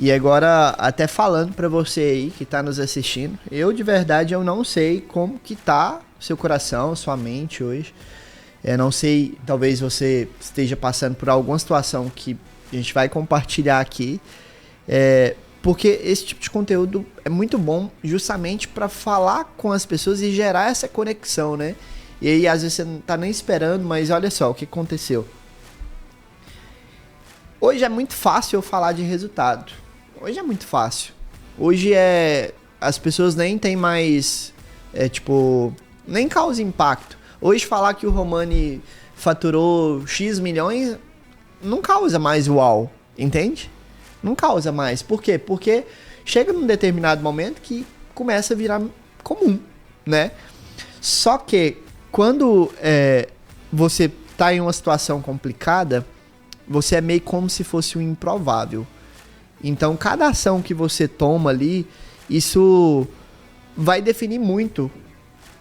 E agora, até falando pra você aí que tá nos assistindo, eu de verdade eu não sei como que tá seu coração, sua mente hoje. Não sei, talvez você esteja passando por alguma situação que a gente vai compartilhar aqui. Porque esse tipo de conteúdo é muito bom justamente para falar com as pessoas e gerar essa conexão, né? E aí às vezes você não tá nem esperando, mas olha só o que aconteceu. Hoje é muito fácil eu falar de resultado. Hoje é muito fácil. Hoje as pessoas nem tem mais, nem causa impacto. Hoje falar que o Romani faturou X milhões não causa mais uau, entende? Não causa mais. Por quê? Porque chega num determinado momento que começa a virar comum, né? Só que quando você tá em uma situação complicada, você é meio como se fosse um improvável. Então, cada ação que você toma ali, isso vai definir muito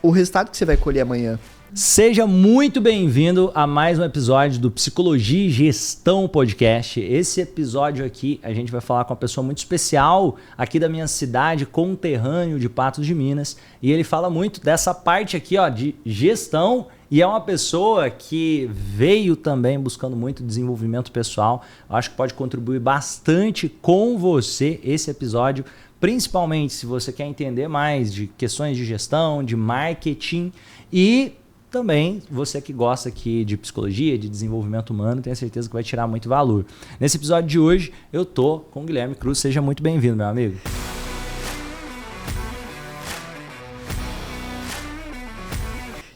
o resultado que você vai colher amanhã. Seja muito bem-vindo a mais um episódio do Psicologia e Gestão Podcast. Esse episódio aqui a gente vai falar com uma pessoa muito especial aqui da minha cidade, conterrâneo de Patos de Minas. E ele fala muito dessa parte aqui, ó, de gestão, e é uma pessoa que veio também buscando muito desenvolvimento pessoal. Eu acho que pode contribuir bastante com você esse episódio, principalmente se você quer entender mais de questões de gestão, de marketing e também você que gosta aqui de psicologia, de desenvolvimento humano, tenho certeza que vai tirar muito valor. Nesse episódio de hoje, eu tô com o Guilherme Cruz. Seja muito bem-vindo, meu amigo.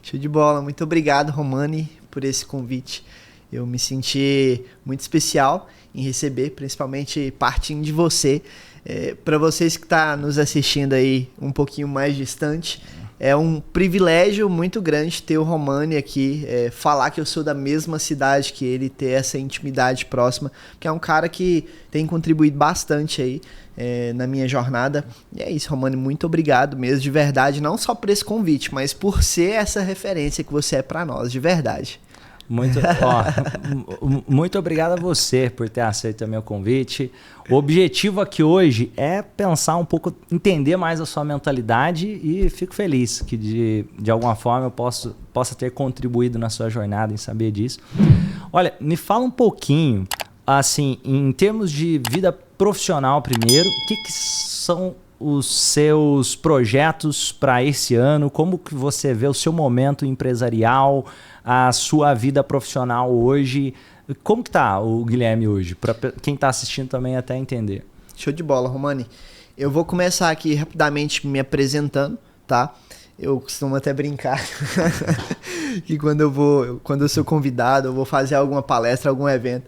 Show de bola. Muito obrigado, Romani, por esse convite. Eu me senti muito especial em receber, principalmente partindo de você. Para vocês que estão nos assistindo aí um pouquinho mais distante, é um privilégio muito grande ter o Romani aqui, falar que eu sou da mesma cidade que ele, ter essa intimidade próxima, que é um cara que tem contribuído bastante aí na minha jornada. E é isso, Romani, muito obrigado mesmo, de verdade, não só por esse convite, mas por ser essa referência que você é para nós, de verdade. Muito obrigado a você por ter aceito o meu convite. O objetivo aqui hoje é pensar um pouco, entender mais a sua mentalidade e fico feliz que de alguma forma eu possa ter contribuído na sua jornada em saber disso. Olha, me fala um pouquinho, assim, em termos de vida profissional primeiro, o que são os seus projetos para esse ano? Como que você vê o seu momento empresarial, a sua vida profissional hoje? Como que tá o Guilherme hoje? Para quem está assistindo também até entender. Show de bola, Romani. Eu vou começar aqui rapidamente me apresentando, tá? Eu costumo até brincar que quando eu sou convidado, eu vou fazer alguma palestra, algum evento.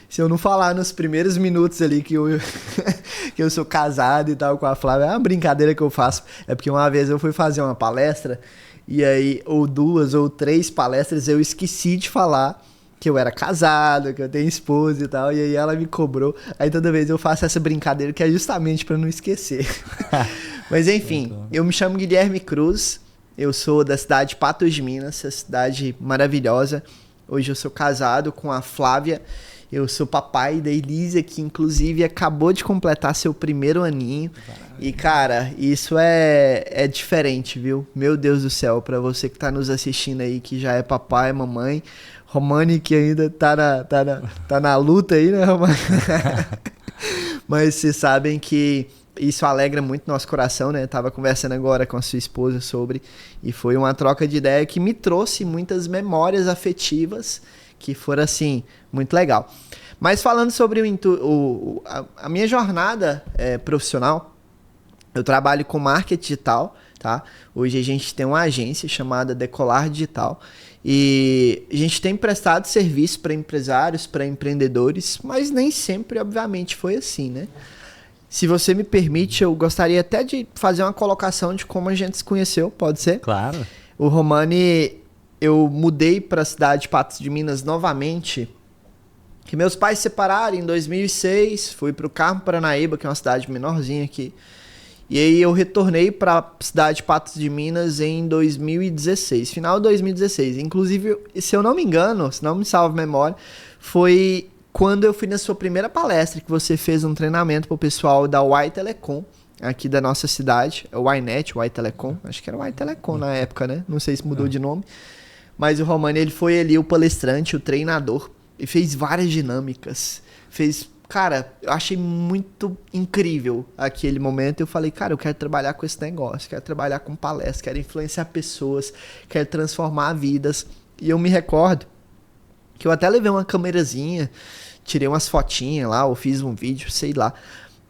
Se eu não falar nos primeiros minutos ali que eu sou casado e tal com a Flávia, é uma brincadeira que eu faço. É porque uma vez eu fui fazer uma palestra e aí, ou 2 ou 3 palestras, eu esqueci de falar que eu era casado, que eu tenho esposa e tal, e aí ela me cobrou. Aí toda vez eu faço essa brincadeira que é justamente para não esquecer. Mas enfim, eu me chamo Guilherme Cruz, eu sou da cidade de Patos de Minas, essa cidade maravilhosa. Hoje eu sou casado com a Flávia, eu sou papai da Elísia, que inclusive acabou de completar seu primeiro aninho. E cara, isso é diferente, viu? Meu Deus do céu, pra você que tá nos assistindo aí, que já é papai, mamãe, Romani que ainda tá na luta aí, né, Romani? Mas vocês sabem que isso alegra muito nosso coração, né? Tava conversando agora com a sua esposa sobre, e foi uma troca de ideia que me trouxe muitas memórias afetivas que foram, assim, muito legal. Mas falando sobre a minha jornada profissional, eu trabalho com marketing digital, tá? Hoje a gente tem uma agência chamada Decolar Digital e a gente tem prestado serviço para empresários, para empreendedores, mas nem sempre, obviamente, foi assim, né? Se você me permite, eu gostaria até de fazer uma colocação de como a gente se conheceu, pode ser? Claro. O Romani, eu mudei para a cidade de Patos de Minas novamente, que meus pais se separaram em 2006, fui para o Carmo Paranaíba, que é uma cidade menorzinha aqui, e aí eu retornei para a cidade de Patos de Minas em 2016, final de 2016. Inclusive, se eu não me engano, se não me salvo a memória, foi quando eu fui na sua primeira palestra, que você fez um treinamento pro pessoal da Y Telecom, aqui da nossa cidade, o YNET, Y Telecom, acho que era o Y Telecom na época, né? Não sei se mudou de nome. Mas o Romani, ele foi ali o palestrante, o treinador, e fez várias dinâmicas. Cara, eu achei muito incrível aquele momento. Eu falei, cara, eu quero trabalhar com esse negócio, quero trabalhar com palestra, quero influenciar pessoas, quero transformar vidas. E eu me recordo que eu até levei uma câmerazinha, tirei umas fotinhas lá, ou fiz um vídeo, sei lá.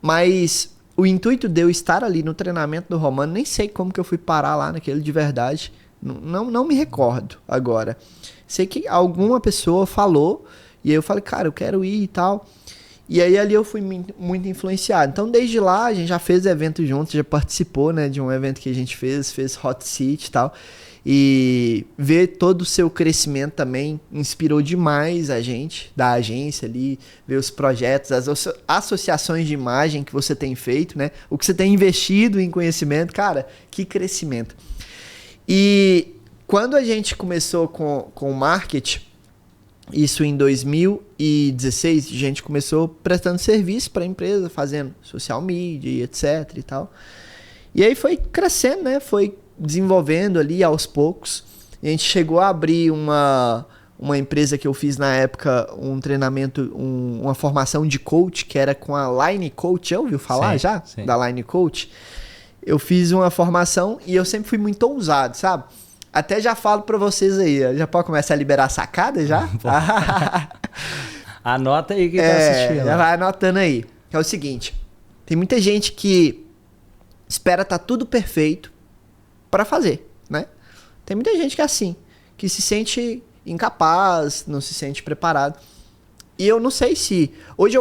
Mas o intuito de eu estar ali no treinamento do Romano, nem sei como que eu fui parar lá naquele de verdade. Não me recordo agora. Sei que alguma pessoa falou, e aí eu falei, cara, eu quero ir e tal. E aí ali eu fui muito influenciado. Então desde lá a gente já fez evento juntos, já participou, né, de um evento que a gente fez Hot Seat e tal. E ver todo o seu crescimento também inspirou demais a gente, da agência ali, ver os projetos, as associações de imagem que você tem feito, né? O que você tem investido em conhecimento, cara, que crescimento. E quando a gente começou com o marketing, isso em 2016, a gente começou prestando serviço para a empresa, fazendo social media e etc e tal. E aí foi crescendo, né? Foi desenvolvendo ali aos poucos. E a gente chegou a abrir uma empresa que eu fiz na época, um treinamento, uma formação de coach, que era com a Line Coach. Já ouviu falar sim, já? Sim. Da Line Coach. Eu fiz uma formação e eu sempre fui muito ousado, sabe? Até já falo pra vocês aí, já pode começar a liberar a sacada já? Anota aí que tá assistindo. Já vai anotando aí. É o seguinte, tem muita gente que espera tá tudo perfeito pra fazer, né? Tem muita gente que é assim, que se sente incapaz, não se sente preparado. E eu não sei se... Hoje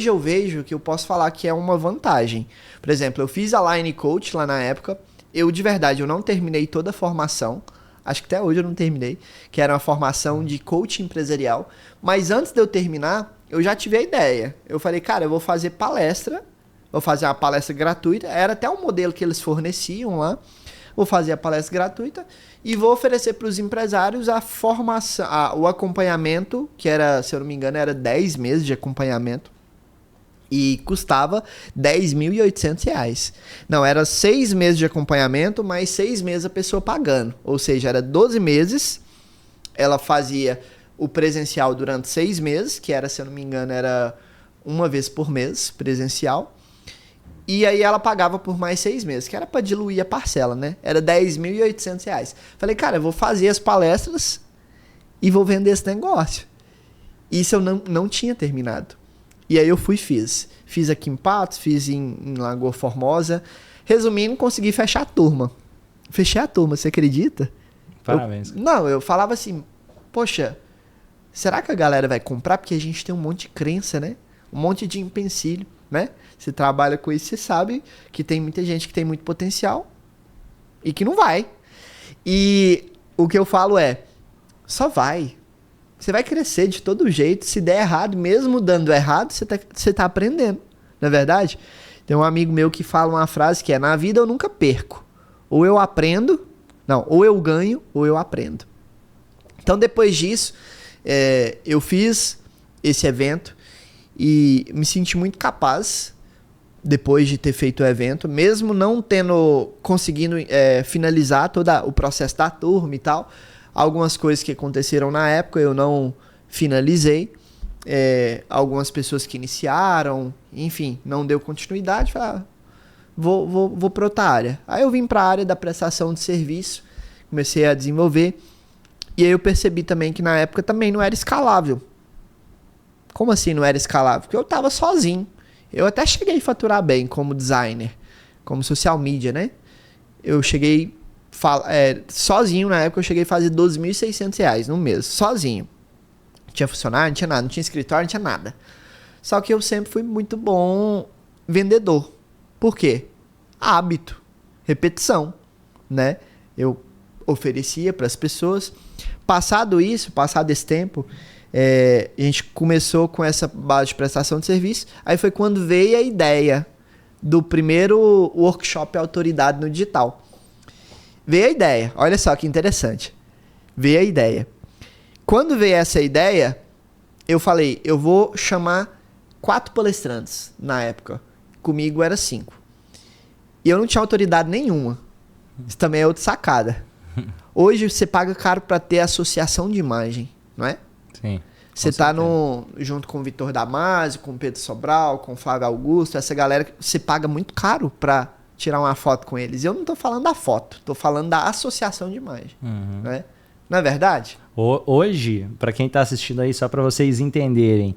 eu vejo que eu posso falar que é uma vantagem. Por exemplo, eu fiz a Line Coach lá na época. De verdade, eu não terminei toda a formação. Acho que até hoje eu não terminei. Que era uma formação de coach empresarial. Mas antes de eu terminar, eu já tive a ideia. Eu falei, cara, eu vou fazer palestra. Vou fazer uma palestra gratuita. Era até um modelo que eles forneciam lá. Vou fazer a palestra gratuita e vou oferecer para os empresários a formação, o acompanhamento, que era, se eu não me engano, era 10 meses de acompanhamento e custava R$10.800. Não, era 6 meses de acompanhamento, mais 6 meses a pessoa pagando. Ou seja, era 12 meses, ela fazia o presencial durante 6 meses, que era, se eu não me engano, era uma vez por mês presencial. E aí ela pagava por mais 6 meses, que era para diluir a parcela, né? Era R$10.800. Falei, cara, eu vou fazer as palestras e vou vender esse negócio. Isso eu não tinha terminado. E aí eu fiz. Fiz aqui em Patos, fiz em Lagoa Formosa. Resumindo, consegui fechar a turma. Fechei a turma, você acredita? Parabéns. Eu falava assim, poxa, será que a galera vai comprar? Porque a gente tem um monte de crença, né? Um monte de empecilho, né? Você trabalha com isso, você sabe que tem muita gente que tem muito potencial e que não vai. E o que eu falo é, só vai. Você vai crescer de todo jeito. Se der errado, mesmo dando errado, você tá aprendendo. Não é verdade? Tem um amigo meu que fala uma frase que é, na vida eu nunca perco. Ou eu aprendo, ou eu ganho, ou eu aprendo. Então depois disso, eu fiz esse evento e me senti muito capaz depois de ter feito o evento, mesmo não conseguindo finalizar todo o processo da turma e tal. Algumas coisas que aconteceram na época eu não finalizei. Algumas pessoas que iniciaram, enfim, não deu continuidade. Falei, vou para outra área. Aí eu vim para a área da prestação de serviço, comecei a desenvolver. E aí eu percebi também que na época também não era escalável. Como assim não era escalável? Porque eu estava sozinho. Eu até cheguei a faturar bem como designer, como social media, né? Eu cheguei, sozinho na época, eu cheguei a fazer R$12.600 no mês, sozinho. Não tinha funcionário, não tinha nada, não tinha escritório, não tinha nada. Só que eu sempre fui muito bom vendedor. Por quê? Hábito, repetição, né? Eu oferecia para as pessoas. Passado esse tempo, a gente começou com essa base de prestação de serviço. Aí foi quando veio a ideia do primeiro workshop Autoridade no Digital. Veio a ideia, olha só que interessante. Veio a ideia. Quando veio essa ideia, eu falei, eu vou chamar 4 palestrantes na época. Comigo era 5. E eu não tinha autoridade nenhuma. Isso também é outra sacada. Hoje você paga caro para ter associação de imagem, não é? Sim. Você tá junto com o Vitor Damasio, com o Pedro Sobral, com o Flávio Augusto, essa galera, você paga muito caro para tirar uma foto com eles. Eu não tô falando da foto, tô falando da associação de imagem, né? Não é verdade? Hoje, para quem tá assistindo aí, só para vocês entenderem,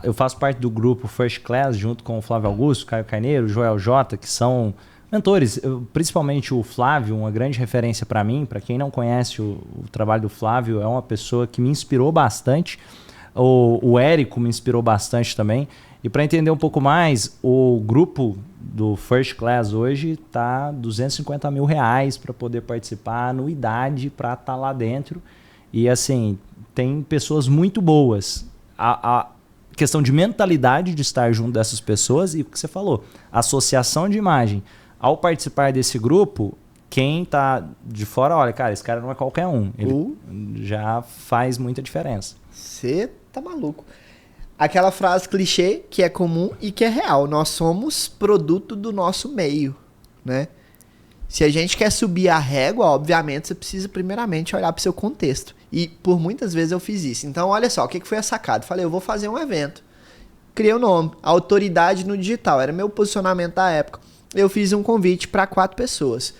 eu faço parte do grupo First Class, junto com o Flávio Augusto, Caio Carneiro, Joel J, que são mentores, principalmente o Flávio, uma grande referência para mim. Para quem não conhece o trabalho do Flávio, é uma pessoa que me inspirou bastante. O Érico me inspirou bastante também. E para entender um pouco mais, o grupo do First Class hoje está R$250 mil para poder participar, anuidade para estar lá dentro. E assim, tem pessoas muito boas. A questão de mentalidade de estar junto dessas pessoas e o que você falou, associação de imagem. Ao participar desse grupo, quem tá de fora, olha, cara, esse cara não é qualquer um. Ele já faz muita diferença. Você tá maluco. Aquela frase clichê que é comum e que é real. Nós somos produto do nosso meio, né? Se a gente quer subir a régua, obviamente, você precisa primeiramente olhar para o seu contexto. E por muitas vezes eu fiz isso. Então, olha só, o que foi a sacada? Falei, eu vou fazer um evento. Criei o nome, Autoridade no Digital. Era meu posicionamento da época. Eu fiz um convite para 4 pessoas.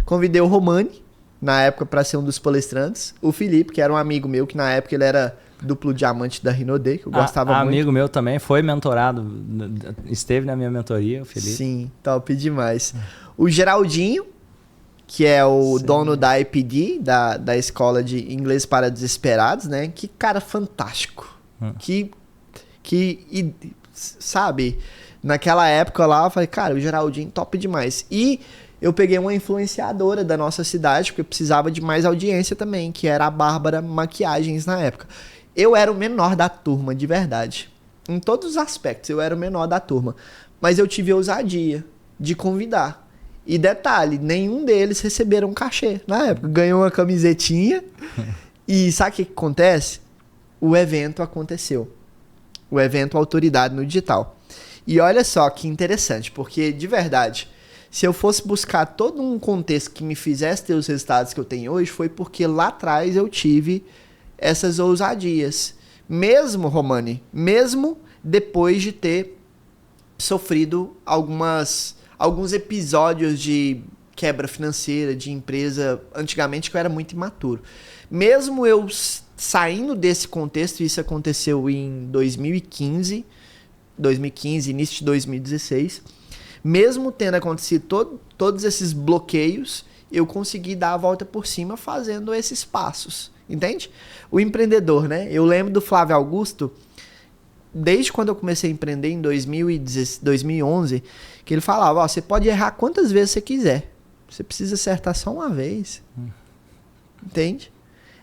Convidei o Romani, na época, para ser um dos palestrantes. O Felipe, que era um amigo meu, que na época ele era duplo diamante da Rinode, que eu gostava muito. Amigo meu também, foi mentorado, esteve na minha mentoria, o Felipe. Sim, top demais. O Geraldinho, que é o dono da IPD, da Escola de Inglês para Desesperados, né? Que cara fantástico. Sabe, naquela época lá, eu falei, cara, o Geraldinho top demais. E eu peguei uma influenciadora da nossa cidade, porque eu precisava de mais audiência também, que era a Bárbara Maquiagens na época. Eu era o menor da turma, de verdade. Em todos os aspectos, eu era o menor da turma. Mas eu tive a ousadia de convidar. E detalhe, nenhum deles receberam um cachê na época. Ganhou uma camisetinha. E sabe o que acontece? O evento aconteceu. O evento Autoridade no Digital. E olha só que interessante, porque de verdade, se eu fosse buscar todo um contexto que me fizesse ter os resultados que eu tenho hoje, foi porque lá atrás eu tive essas ousadias. Mesmo, Romani, mesmo depois de ter sofrido alguns episódios de quebra financeira, de empresa, antigamente que eu era muito imaturo. Mesmo eu saindo desse contexto, isso aconteceu em 2015, início de 2016, mesmo tendo acontecido todos esses bloqueios, eu consegui dar a volta por cima fazendo esses passos, entende? O empreendedor, né? Eu lembro do Flávio Augusto, desde quando eu comecei a empreender em 2011, que ele falava, ó, você pode errar quantas vezes você quiser, você precisa acertar só uma vez, entende?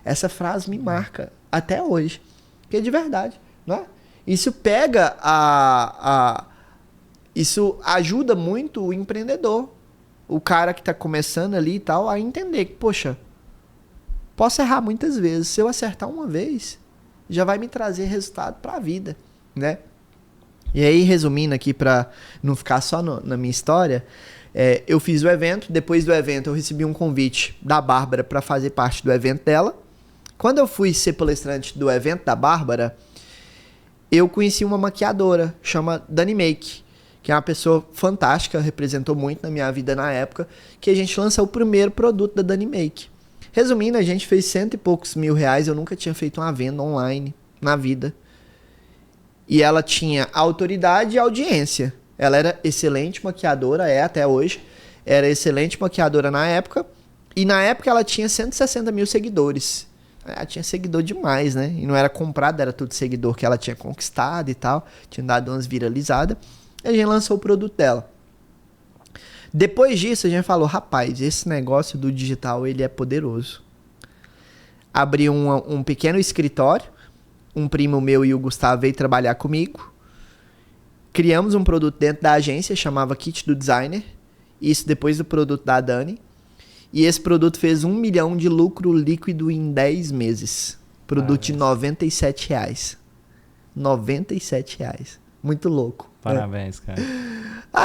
Essa frase me marca até hoje, porque é de verdade, não é? Isso pega isso ajuda muito o empreendedor, o cara que está começando ali e tal, a entender que, poxa, posso errar muitas vezes, se eu acertar uma vez, já vai me trazer resultado para a vida, né? E aí, resumindo aqui para não ficar só na minha história, eu fiz o evento, depois do evento eu recebi um convite da Bárbara para fazer parte do evento dela. Quando eu fui ser palestrante do evento da Bárbara, eu conheci uma maquiadora, chama Dani Make, que é uma pessoa fantástica, representou muito na minha vida na época, que a gente lançou o primeiro produto da Dani Make. Resumindo, a gente fez R$100 e poucos mil, eu nunca tinha feito uma venda online na vida. E ela tinha autoridade e audiência. Ela era excelente maquiadora, é até hoje, era excelente maquiadora na época, e na época ela tinha 160 mil seguidores. Ela tinha seguidor demais, né? E não era comprado, era tudo seguidor que ela tinha conquistado e tal. Tinha dado umas viralizadas. E a gente lançou o produto dela. Depois disso, a gente falou, rapaz, esse negócio do digital, ele é poderoso. Abri um pequeno escritório. Um primo meu e o Gustavo veio trabalhar comigo. Criamos um produto dentro da agência, chamava Kit do Designer. Isso depois do produto da Dani. E esse produto fez 1 milhão de lucro líquido em 10 meses. Produto de R$97. R$97. Muito louco. Parabéns, cara.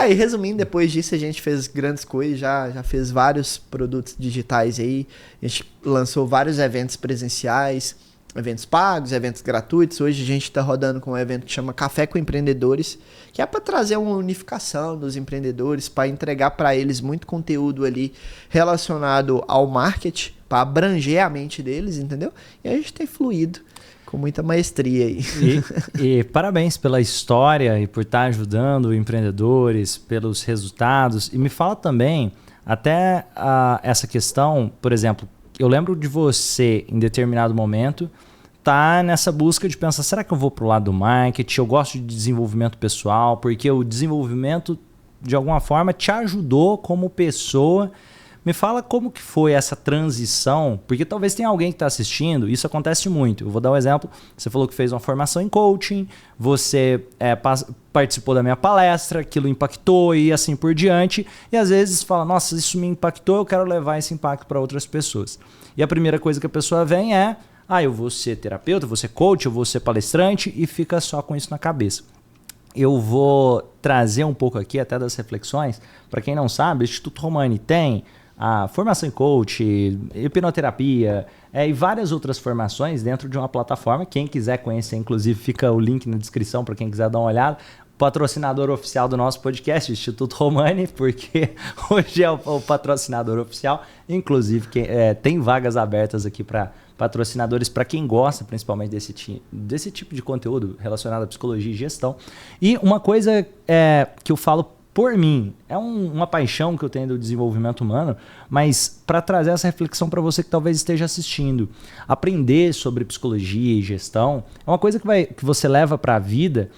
E resumindo, depois disso a gente fez grandes coisas, já fez vários produtos digitais aí, a gente lançou vários eventos presenciais, eventos pagos, eventos gratuitos. Hoje a gente está rodando com um evento que chama Café com Empreendedores, que é para trazer uma unificação dos empreendedores, para entregar para eles muito conteúdo ali relacionado ao marketing, para abranger a mente deles, entendeu? E a gente tem fluído com muita maestria aí. E parabéns pela história e por estar ajudando empreendedores, pelos resultados. E me fala também, até essa questão, por exemplo, eu lembro de você, em determinado momento, tá nessa busca de pensar, será que eu vou pro lado do marketing? Eu gosto de desenvolvimento pessoal, porque o desenvolvimento, de alguma forma, te ajudou como pessoa. Me fala como que foi essa transição, porque talvez tenha alguém que está assistindo, isso acontece muito. Eu vou dar um exemplo, você falou que fez uma formação em coaching, você participou da minha palestra, aquilo impactou e assim por diante, e às vezes fala, nossa, isso me impactou, eu quero levar esse impacto para outras pessoas. E a primeira coisa que a pessoa vem é, eu vou ser terapeuta, eu vou ser coach, eu vou ser palestrante, e fica só com isso na cabeça. Eu vou trazer um pouco aqui até das reflexões. Para quem não sabe, o Instituto Romani tem a formação em coach, hipnoterapia e várias outras formações dentro de uma plataforma. Quem quiser conhecer, inclusive, fica o link na descrição para quem quiser dar uma olhada. Patrocinador oficial do nosso podcast, o Instituto Romani, porque hoje é o patrocinador oficial. Inclusive, tem vagas abertas aqui para patrocinadores, para quem gosta principalmente desse tipo de conteúdo relacionado à psicologia e gestão. E uma coisa que eu falo por mim, é uma paixão que eu tenho do desenvolvimento humano, mas para trazer essa reflexão para você que talvez esteja assistindo, aprender sobre psicologia e gestão é uma coisa que você leva para a vida,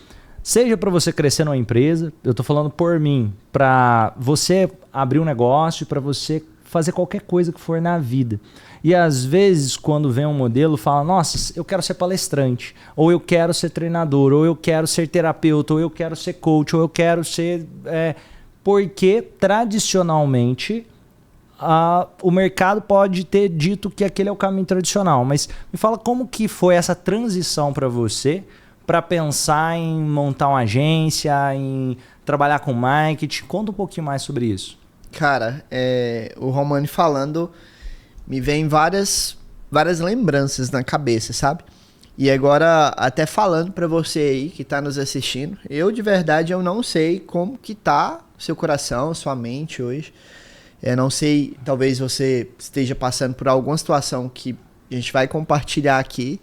seja para você crescer numa empresa, eu estou falando por mim, para você abrir um negócio, para você fazer qualquer coisa que for na vida. E às vezes, quando vem um modelo, fala, nossa, eu quero ser palestrante, ou eu quero ser treinador, ou eu quero ser terapeuta, ou eu quero ser coach, ou eu quero ser... porque, tradicionalmente, o mercado pode ter dito que aquele é o caminho tradicional. Mas me fala como que foi essa transição para você, para pensar em montar uma agência, em trabalhar com marketing. Conta um pouquinho mais sobre isso. Cara, o Romani falando, me vem várias lembranças na cabeça, sabe? E agora, até falando pra você aí que tá nos assistindo, de verdade, eu não sei como que tá seu coração, sua mente hoje. Eu não sei, talvez você esteja passando por alguma situação que a gente vai compartilhar aqui.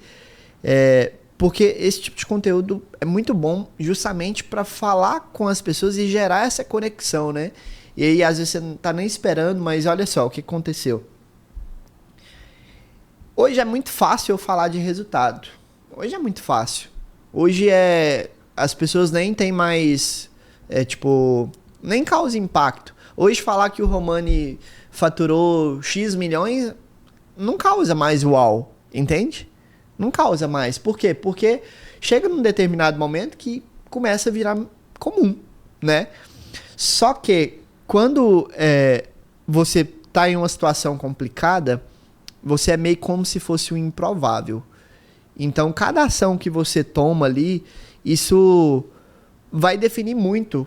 Porque esse tipo de conteúdo é muito bom justamente para falar com as pessoas e gerar essa conexão, né? E aí, às vezes, você não tá nem esperando, mas olha só o que aconteceu. Hoje é muito fácil eu falar de resultado. Hoje é muito fácil. Hoje as pessoas nem tem mais, nem causa impacto. Hoje falar que o Romani faturou X milhões não causa mais uau, entende? Não causa mais. Por quê? Porque chega num determinado momento que começa a virar comum, né? Só que quando você tá em uma situação complicada, você é meio como se fosse um improvável. Então, cada ação que você toma ali, isso vai definir muito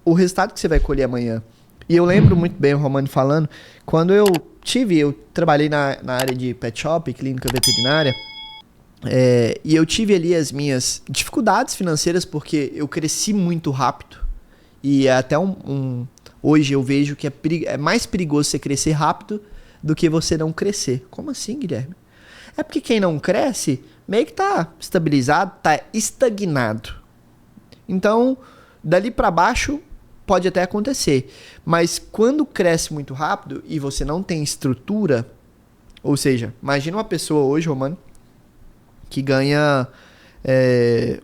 o resultado que você vai colher amanhã. E eu lembro muito bem o Romani falando, quando eu trabalhei na área de pet shop, clínica veterinária, e eu tive ali as minhas dificuldades financeiras, porque eu cresci muito rápido. E até hoje eu vejo que é mais perigoso você crescer rápido do que você não crescer. Como assim, Guilherme? É porque quem não cresce meio que tá estabilizado, tá estagnado. Então, dali para baixo pode até acontecer. Mas quando cresce muito rápido e você não tem estrutura, ou seja, imagina uma pessoa hoje, Romano, que ganha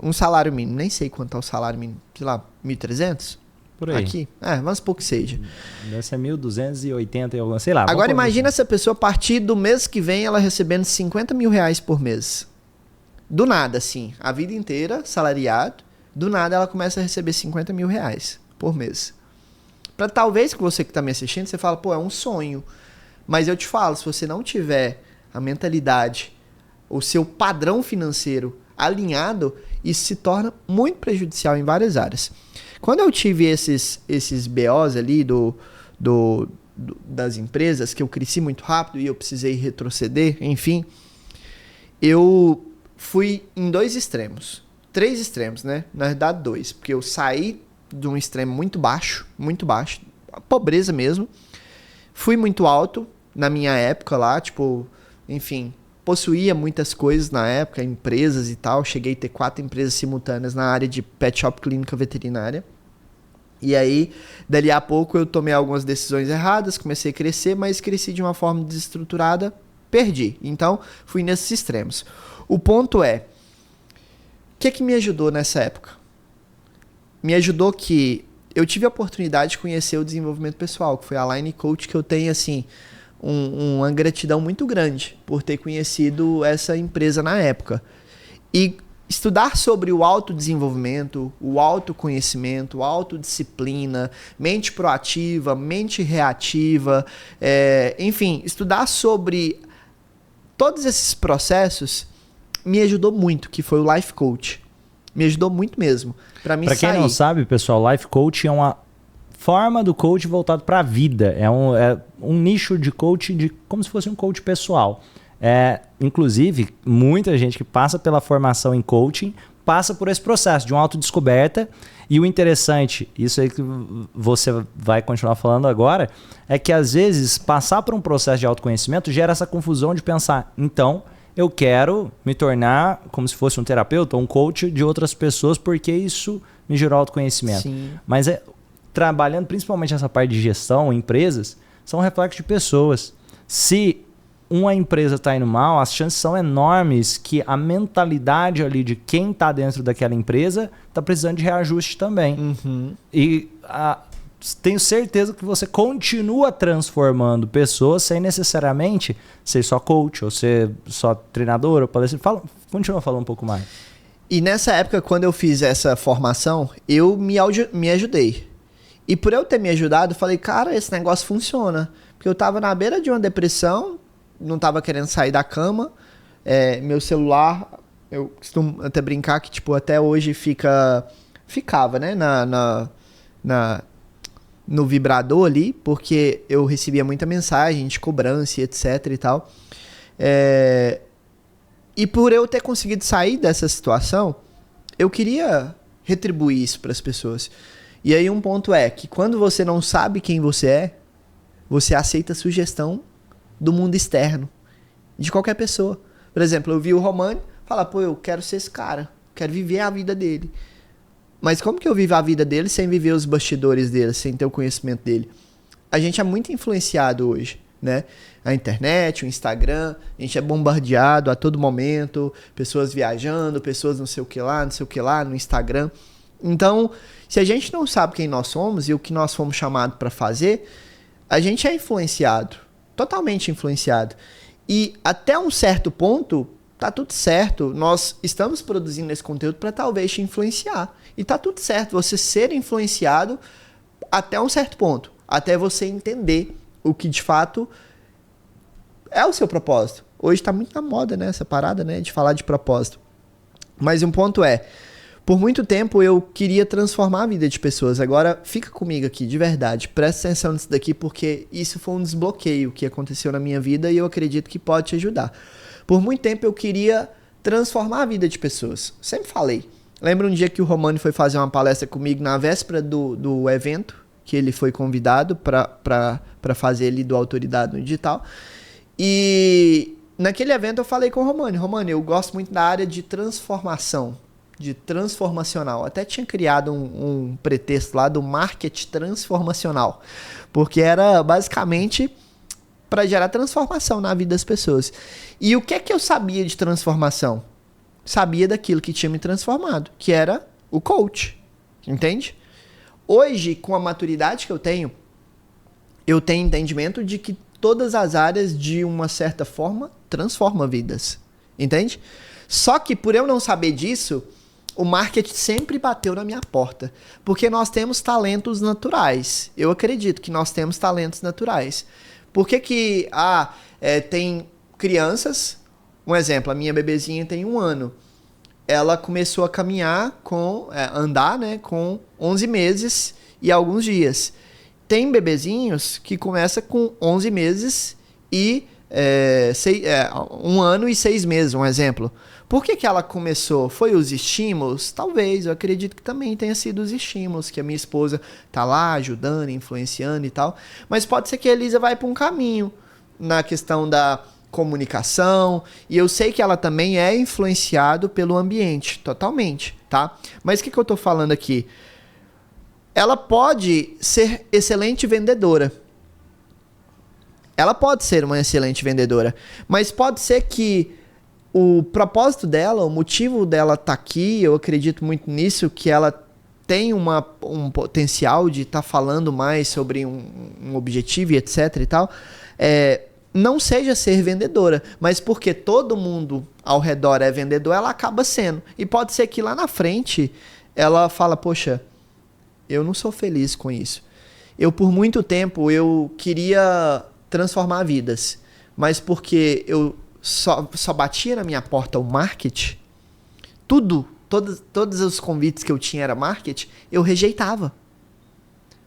um salário mínimo. Nem sei quanto é o salário mínimo. Sei lá, 1.300? Por aí. Aqui? Vamos supor que seja. Deve ser 1.280 e alguma, sei lá. Agora imagina essa pessoa a partir do mês que vem ela recebendo 50 mil reais por mês. Do nada, assim. A vida inteira, salariado. Do nada ela começa a receber 50 mil reais por mês. Pra talvez que você que tá me assistindo, você fala, pô, é um sonho. Mas eu te falo, se você não tiver a mentalidade, o seu padrão financeiro alinhado, isso se torna muito prejudicial em várias áreas. Quando eu tive esses BOs ali das empresas, que eu cresci muito rápido e eu precisei retroceder, enfim, eu fui em 2 extremos. 3 extremos, né? Na verdade, 2. Porque eu saí de um extremo muito baixo, pobreza mesmo. Fui muito alto na minha época lá, tipo, enfim, possuía muitas coisas na época, empresas e tal. Cheguei a ter 4 empresas simultâneas na área de pet shop, clínica veterinária. E aí, dali a pouco, eu tomei algumas decisões erradas, comecei a crescer, mas cresci de uma forma desestruturada, perdi. Então, fui nesses extremos. O ponto é, o que me ajudou nessa época? Me ajudou que eu tive a oportunidade de conhecer o desenvolvimento pessoal, que foi a Line Coach, que eu tenho, assim, uma gratidão muito grande por ter conhecido essa empresa na época. E estudar sobre o autodesenvolvimento, o autoconhecimento, a autodisciplina, mente proativa, mente reativa, enfim, estudar sobre todos esses processos me ajudou muito, que foi o Life Coach. Me ajudou muito mesmo. Para quem não sabe, pessoal, Life Coach é uma forma do coach voltado para a vida. É um nicho de coach, como se fosse um coach pessoal. Inclusive, muita gente que passa pela formação em coaching passa por esse processo de uma autodescoberta. E o interessante, isso aí que você vai continuar falando agora, é que às vezes passar por um processo de autoconhecimento gera essa confusão de pensar, então eu quero me tornar como se fosse um terapeuta ou um coach de outras pessoas porque isso me gerou autoconhecimento. Sim. Mas trabalhando principalmente essa parte de gestão, empresas, são reflexos de pessoas. Se uma empresa está indo mal, as chances são enormes que a mentalidade ali de quem está dentro daquela empresa está precisando de reajuste também. Uhum. E tenho certeza que você continua transformando pessoas sem necessariamente ser só coach ou ser só treinador ou palestrante. Continua falando um pouco mais. E nessa época, quando eu fiz essa formação, eu me ajudei. E por eu ter me ajudado, eu falei, cara, esse negócio funciona. Porque eu tava na beira de uma depressão, não tava querendo sair da cama. Meu celular, eu costumo até brincar que, tipo, até hoje ficava, né, no vibrador ali, porque eu recebia muita mensagem de cobrança e etc e tal. E por eu ter conseguido sair dessa situação, eu queria retribuir isso para as pessoas. E aí um ponto é que quando você não sabe quem você é, você aceita a sugestão do mundo externo, de qualquer pessoa. Por exemplo, eu vi o Romani falar, pô, eu quero ser esse cara, quero viver a vida dele. Mas como que eu vivo a vida dele sem viver os bastidores dele, sem ter o conhecimento dele? A gente é muito influenciado hoje, né? A internet, o Instagram, a gente é bombardeado a todo momento, pessoas viajando, pessoas não sei o que lá, no Instagram. Então, se a gente não sabe quem nós somos e o que nós fomos chamados para fazer, a gente é influenciado, totalmente influenciado. E até um certo ponto, tá tudo certo. Nós estamos produzindo esse conteúdo para talvez te influenciar. E tá tudo certo você ser influenciado até um certo ponto. Até você entender o que de fato é o seu propósito. Hoje tá muito na moda, né? Essa parada, né? De falar de propósito. Mas um ponto por muito tempo eu queria transformar a vida de pessoas. Agora, fica comigo aqui, de verdade. Presta atenção nisso daqui, porque isso foi um desbloqueio que aconteceu na minha vida e eu acredito que pode te ajudar. Por muito tempo eu queria transformar a vida de pessoas. Sempre falei. Lembra um dia que o Romani foi fazer uma palestra comigo na véspera do evento, que ele foi convidado para fazer ali do Autoridade no Digital. E naquele evento eu falei com o Romani. Romani, eu gosto muito da área de transformação, de transformacional. Até tinha criado um pretexto lá do marketing transformacional, porque era basicamente para gerar transformação na vida das pessoas. E o que é que eu sabia de transformação? Sabia daquilo que tinha me transformado, que era o coach, entende? Hoje, com a maturidade que eu tenho entendimento de que todas as áreas, de uma certa forma, transformam vidas, entende? Só que por eu não saber disso, o marketing sempre bateu na minha porta, porque nós temos talentos naturais. Eu acredito que nós temos talentos naturais. Por que tem crianças, um exemplo, a minha bebezinha tem 1 ano. ela começou a caminhar andar, né, com 11 meses e alguns dias. Tem bebezinhos que começam com 11 meses e 1 ano e 6 meses, um exemplo. Por que ela começou? Foi os estímulos? Talvez, eu acredito que também tenha sido os estímulos, que a minha esposa tá lá ajudando, influenciando e tal. Mas pode ser que a Elisa vai para um caminho na questão da comunicação, e eu sei que ela também é influenciado pelo ambiente, totalmente, tá? Mas o que eu tô falando aqui? Ela pode ser excelente vendedora. Ela pode ser uma excelente vendedora, mas pode ser que o propósito dela, o motivo dela estar aqui, eu acredito muito nisso, que ela tem um potencial de estar falando mais sobre um objetivo e etc e tal, não seja ser vendedora, mas porque todo mundo ao redor é vendedor, ela acaba sendo. E pode ser que lá na frente ela fala, poxa, eu não sou feliz com isso. Por muito tempo, eu queria transformar vidas, mas porque eu só batia na minha porta o marketing, todos os convites que eu tinha era marketing, eu rejeitava.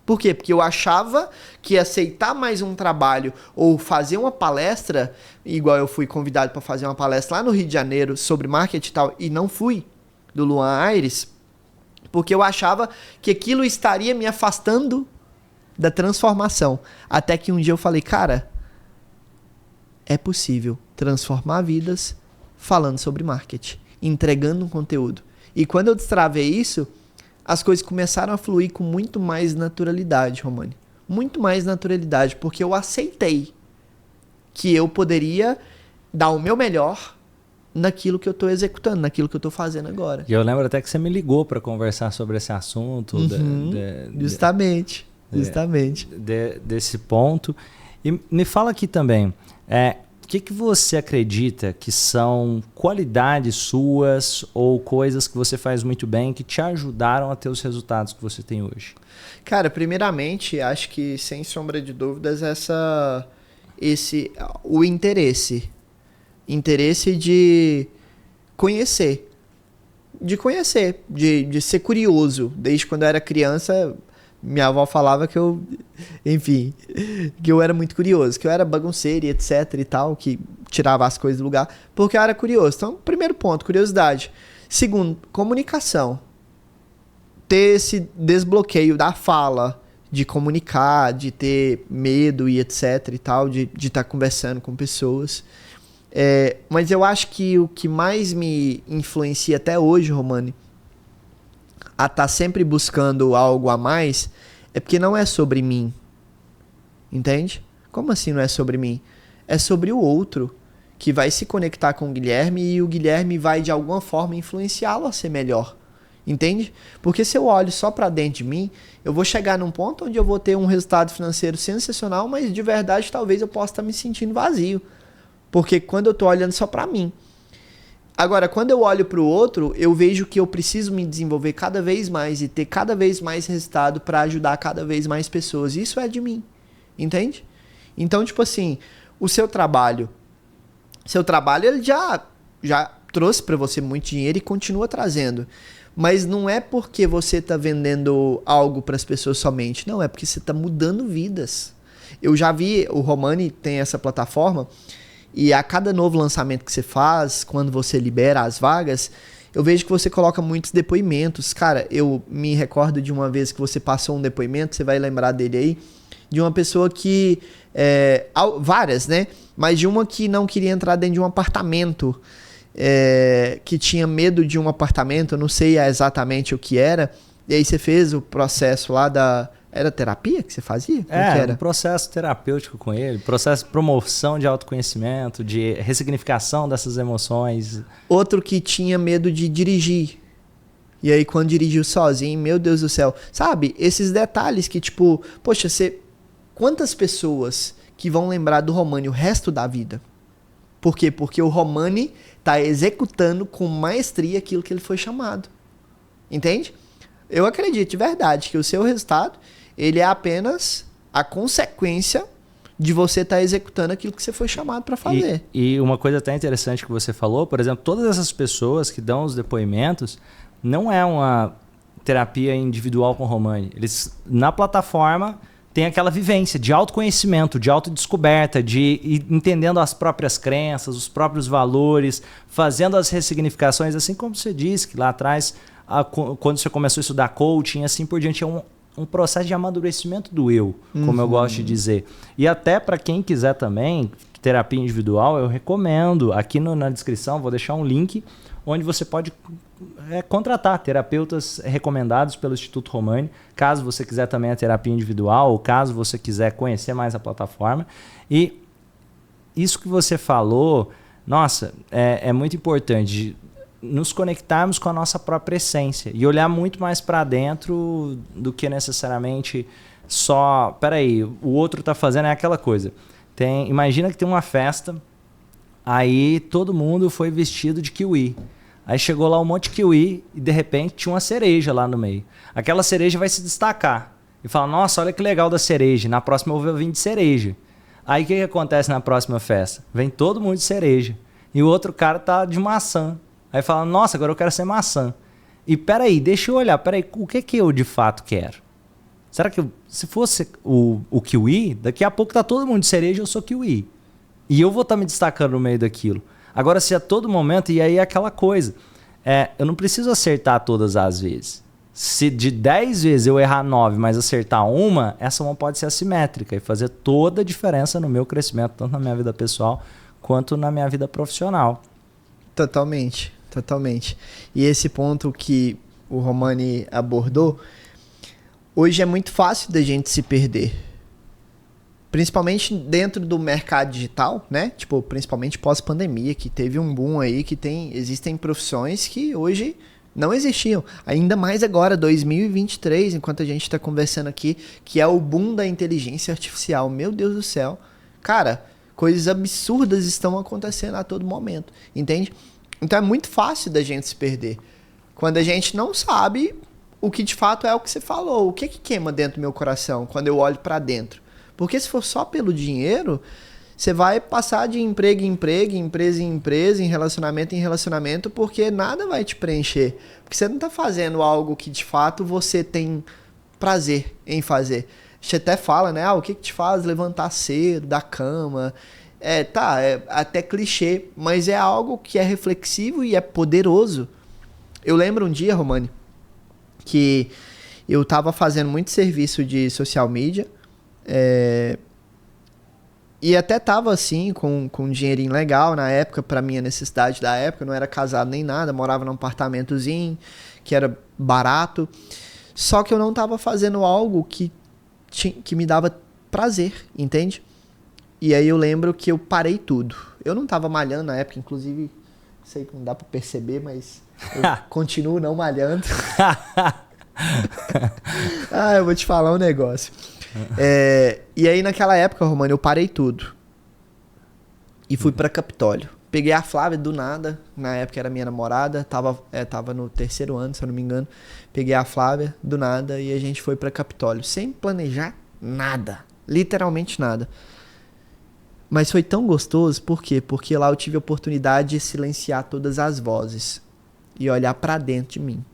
Por quê? Porque eu achava que aceitar mais um trabalho ou fazer uma palestra, igual eu fui convidado para fazer uma palestra lá no Rio de Janeiro sobre marketing e tal, e não fui, do Luan Aires, porque eu achava que aquilo estaria me afastando da transformação. Até que um dia eu falei, cara, é possível transformar vidas falando sobre marketing, entregando um conteúdo. E quando eu destravei isso, as coisas começaram a fluir com muito mais naturalidade, Romani. Muito mais naturalidade, porque eu aceitei que eu poderia dar o meu melhor naquilo que eu estou executando, naquilo que eu estou fazendo agora. E eu lembro até que você me ligou para conversar sobre esse assunto. Justamente. Desse ponto. E me fala aqui também, o que você acredita que são qualidades suas ou coisas que você faz muito bem que te ajudaram a ter os resultados que você tem hoje? Cara, primeiramente, acho que sem sombra de dúvidas o interesse. Interesse de conhecer. De ser curioso. Desde quando eu era criança, minha avó falava que que eu era muito curioso, que eu era bagunceiro e etc e tal, que tirava as coisas do lugar, porque eu era curioso. Então, primeiro ponto, curiosidade. Segundo, comunicação. Ter esse desbloqueio da fala, de comunicar, de ter medo e etc e tal, de estar conversando com pessoas. Mas eu acho que o que mais me influencia até hoje, Romani, a estar sempre buscando algo a mais, é porque não é sobre mim. Entende? Como assim não é sobre mim? É sobre o outro, que vai se conectar com o Guilherme e o Guilherme vai de alguma forma influenciá-lo a ser melhor. Entende? Porque se eu olho só para dentro de mim, eu vou chegar num ponto onde eu vou ter um resultado financeiro sensacional, mas de verdade talvez eu possa estar me sentindo vazio. Porque quando eu tô olhando só para mim. Agora, quando eu olho para o outro, eu vejo que eu preciso me desenvolver cada vez mais e ter cada vez mais resultado para ajudar cada vez mais pessoas. Isso é de mim, entende? Então, tipo assim, o seu trabalho ele já trouxe para você muito dinheiro e continua trazendo. Mas não é porque você está vendendo algo para as pessoas somente. Não, é porque você está mudando vidas. Eu já vi, o Romani tem essa plataforma. E a cada novo lançamento que você faz, quando você libera as vagas, eu vejo que você coloca muitos depoimentos. Cara, eu me recordo de uma vez que você passou um depoimento, você vai lembrar dele aí, de uma pessoa que... várias, né? Mas de uma que não queria entrar dentro de um apartamento, que tinha medo de um apartamento, eu não sei exatamente o que era. E aí você fez o processo lá da... Era terapia que você fazia? Era um processo terapêutico com ele, processo de promoção de autoconhecimento, de ressignificação dessas emoções. Outro que tinha medo de dirigir. E aí quando dirigiu sozinho, meu Deus do céu. Sabe, esses detalhes que tipo, poxa, quantas pessoas que vão lembrar do Romani o resto da vida? Por quê? Porque o Romani está executando com maestria aquilo que ele foi chamado. Entende? Eu acredito de verdade que o seu resultado ele é apenas a consequência de você estar executando aquilo que você foi chamado para fazer. E uma coisa até interessante que você falou, por exemplo, todas essas pessoas que dão os depoimentos, não é uma terapia individual com Romani. Eles, na plataforma, tem aquela vivência de autoconhecimento, de autodescoberta, de ir entendendo as próprias crenças, os próprios valores, fazendo as ressignificações, assim como você disse que lá atrás, quando você começou a estudar coaching, assim por diante, é um processo de amadurecimento do eu, como eu gosto de dizer. E até para quem quiser também, terapia individual, eu recomendo. Aqui na descrição vou deixar um link onde você pode contratar terapeutas recomendados pelo Instituto Romani, caso você quiser também a terapia individual, ou caso você quiser conhecer mais a plataforma. E isso que você falou, nossa, é muito importante, nos conectarmos com a nossa própria essência e olhar muito mais para dentro do que necessariamente só... Peraí, o outro está fazendo aquela coisa. Imagina que tem uma festa, aí todo mundo foi vestido de kiwi. Aí chegou lá um monte de kiwi e de repente tinha uma cereja lá no meio. Aquela cereja vai se destacar e fala, nossa, olha que legal da cereja, na próxima eu vou vir de cereja. Aí o que acontece na próxima festa? Vem todo mundo de cereja e o outro cara tá de maçã. Aí fala, nossa, agora eu quero ser maçã. E peraí, deixa eu olhar, o que eu de fato quero? Será que se fosse o kiwi, daqui a pouco tá todo mundo de cereja, eu sou kiwi. E eu vou estar me destacando no meio daquilo. Agora, se a todo momento, e aí é aquela coisa, eu não preciso acertar todas as vezes. Se de 10 vezes eu errar 9, mas acertar uma, essa uma pode ser assimétrica e fazer toda a diferença no meu crescimento, tanto na minha vida pessoal quanto na minha vida profissional. Totalmente. E esse ponto que o Romani abordou, hoje é muito fácil da gente se perder. Principalmente dentro do mercado digital, né? Tipo, principalmente pós-pandemia, que teve um boom aí, existem profissões que hoje não existiam. Ainda mais agora, 2023, enquanto a gente está conversando aqui, que é o boom da inteligência artificial. Meu Deus do céu. Cara, coisas absurdas estão acontecendo a todo momento, entende? Então é muito fácil da gente se perder. Quando a gente não sabe o que de fato é o que você falou. O que queima dentro do meu coração quando eu olho para dentro? Porque se for só pelo dinheiro, você vai passar de emprego em emprego, empresa em empresa, em relacionamento, porque nada vai te preencher. Porque você não está fazendo algo que de fato você tem prazer em fazer. A gente até fala, né? O que te faz levantar cedo da cama? É até clichê, mas é algo que é reflexivo e é poderoso. Eu lembro um dia, Romani, que eu estava fazendo muito serviço de social media, e até tava assim, com um dinheirinho legal na época, pra minha necessidade da época, eu não era casado nem nada, morava num apartamentozinho, que era barato, só que eu não tava fazendo algo que me dava prazer, entende? E aí eu lembro que eu parei tudo. Eu não tava malhando na época, inclusive, sei que não dá pra perceber, mas eu continuo não malhando. Eu vou te falar um negócio. E aí naquela época, Romani, eu parei tudo. E fui pra Capitólio. Peguei a Flávia do nada, na época era minha namorada, tava no 3º ano, se eu não me engano. Peguei a Flávia do nada e a gente foi pra Capitólio, sem planejar nada, literalmente nada. Mas foi tão gostoso, por quê? Porque lá eu tive a oportunidade de silenciar todas as vozes e olhar pra dentro de mim.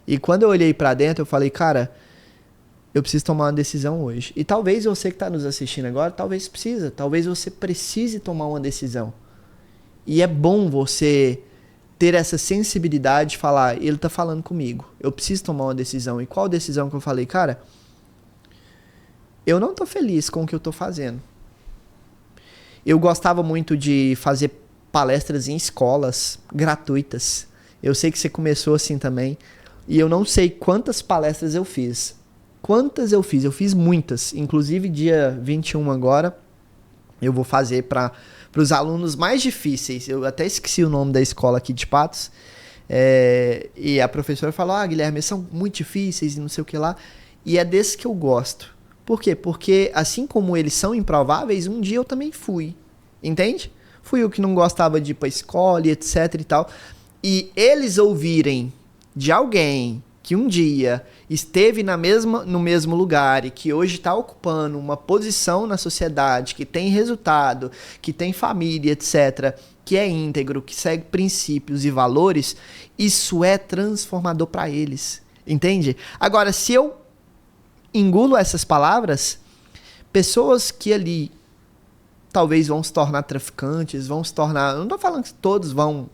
E quando eu olhei pra dentro, eu falei, cara, eu preciso tomar uma decisão hoje. E talvez você que tá nos assistindo agora, talvez você precise tomar uma decisão. E é bom você ter essa sensibilidade de falar, ele tá falando comigo, eu preciso tomar uma decisão. E qual decisão que eu falei? Cara, eu não tô feliz com o que eu tô fazendo. Eu gostava muito de fazer palestras em escolas gratuitas. Eu sei que você começou assim também. E eu não sei quantas palestras eu fiz. Eu fiz muitas. Inclusive dia 21 agora, eu vou fazer para os alunos mais difíceis. Eu até esqueci o nome da escola aqui de Patos. E a professora falou, Guilherme, eles são muito difíceis e não sei o que lá. E é desse que eu gosto. Por quê? Porque assim como eles são improváveis, um dia eu também fui. Entende? Fui eu que não gostava de ir pra escola e etc e tal. E eles ouvirem de alguém que um dia esteve no mesmo lugar e que hoje está ocupando uma posição na sociedade, que tem resultado, que tem família, etc., que é íntegro, que segue princípios e valores, isso é transformador para eles. Entende? Agora, se eu engulo essas palavras, pessoas que ali talvez vão se tornar traficantes, vão se tornar... Eu não estou falando que todos vão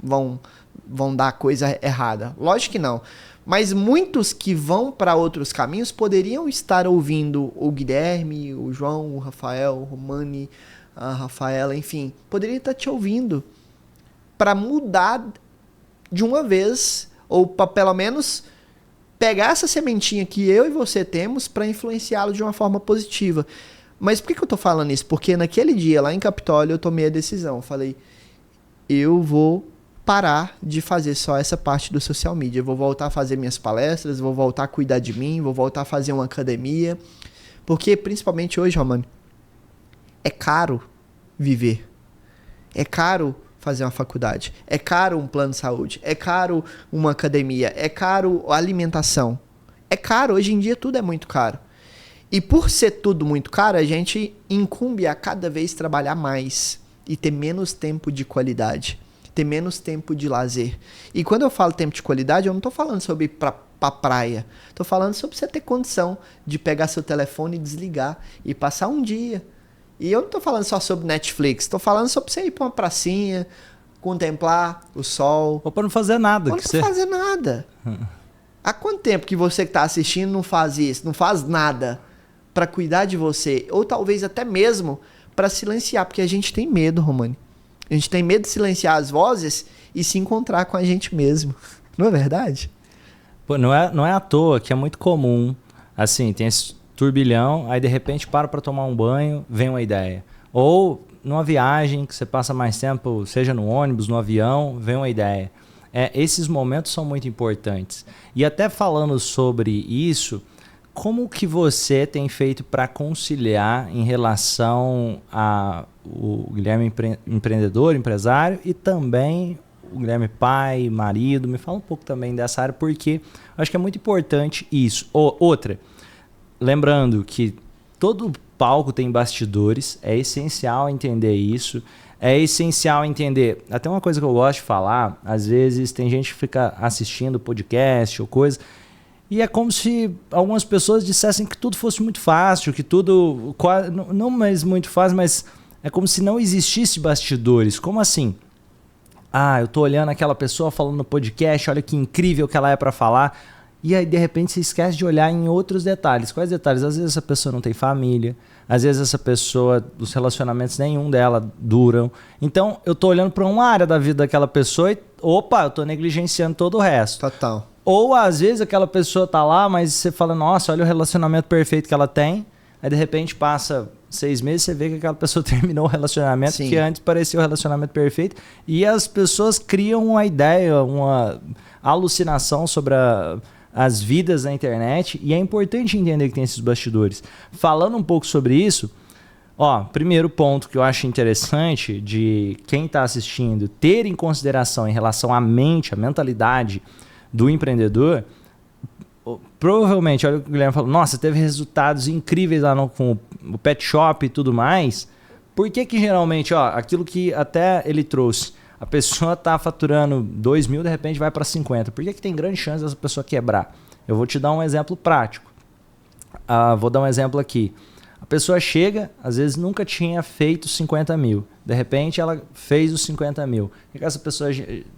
dar coisa errada. Lógico que não. Mas muitos que vão para outros caminhos poderiam estar ouvindo o Guilherme, o João, o Rafael, o Romani, a Rafaela, enfim. Poderiam estar te ouvindo para mudar de uma vez, ou para pelo menos pegar essa sementinha que eu e você temos para influenciá-lo de uma forma positiva. Mas por que eu tô falando isso? Porque naquele dia, lá em Capitólio, eu tomei a decisão. Falei, eu vou parar de fazer só essa parte do social media. Eu vou voltar a fazer minhas palestras, vou voltar a cuidar de mim, vou voltar a fazer uma academia. Porque, principalmente hoje, Romano, é caro viver. É caro fazer uma faculdade. É caro um plano de saúde. É caro uma academia. É caro a alimentação. É caro. Hoje em dia tudo é muito caro. E por ser tudo muito caro, a gente incumbe a cada vez trabalhar mais e ter menos tempo de qualidade, ter menos tempo de lazer. E quando eu falo tempo de qualidade, eu não estou falando sobre ir pra praia. Estou falando sobre você ter condição de pegar seu telefone e desligar e passar um dia. E eu não estou falando só sobre Netflix, estou falando sobre você ir para uma pracinha, contemplar o sol. Ou para não fazer nada. Ou não fazer nada. Há quanto tempo que você que está assistindo não faz isso, não faz nada para cuidar de você? Ou talvez até mesmo para silenciar, porque a gente tem medo, Romani. A gente tem medo de silenciar as vozes e se encontrar com a gente mesmo. Não é verdade? Pô, não é à toa que é muito comum, assim, tem esse turbilhão, aí de repente para tomar um banho, vem uma ideia. Ou numa viagem que você passa mais tempo, seja no ônibus, no avião, vem uma ideia. Esses momentos são muito importantes. E até falando sobre isso, como que você tem feito para conciliar em relação ao Guilherme empreendedor, empresário, e também o Guilherme pai, marido? Me fala um pouco também dessa área, porque eu acho que é muito importante isso. Outra, lembrando que todo palco tem bastidores, é essencial entender isso, é essencial entender, até uma coisa que eu gosto de falar, às vezes tem gente que fica assistindo podcast ou coisa, e é como se algumas pessoas dissessem que tudo fosse muito fácil, que tudo, não mais muito fácil, mas é como se não existisse bastidores. Como assim? Eu tô olhando aquela pessoa falando no podcast, olha que incrível que ela é para falar, e aí de repente você esquece de olhar em outros detalhes. Quais detalhes? Às vezes essa pessoa não tem família, às vezes essa pessoa, os relacionamentos nenhum dela duram. Então eu tô olhando para uma área da vida daquela pessoa e, eu tô negligenciando todo o resto. Total. Ou às vezes aquela pessoa tá lá, mas você fala, nossa, olha o relacionamento perfeito que ela tem. Aí de repente passa 6 meses, você vê que aquela pessoa terminou o relacionamento. Sim. Que antes parecia o relacionamento perfeito. E as pessoas criam uma ideia, uma alucinação sobre as vidas na internet. E é importante entender que tem esses bastidores. Falando um pouco sobre isso, primeiro ponto que eu acho interessante de quem está assistindo ter em consideração em relação à mente, à mentalidade do empreendedor, provavelmente, olha o que o Guilherme falou, nossa, teve resultados incríveis lá com o pet shop e tudo mais. Por que geralmente, aquilo que até ele trouxe, a pessoa está faturando 2 mil, de repente vai para 50. Por que tem grande chance dessa pessoa quebrar? Eu vou te dar um exemplo prático. Vou dar um exemplo aqui. A pessoa chega, às vezes nunca tinha feito 50 mil. De repente ela fez os 50 mil. O que essa pessoa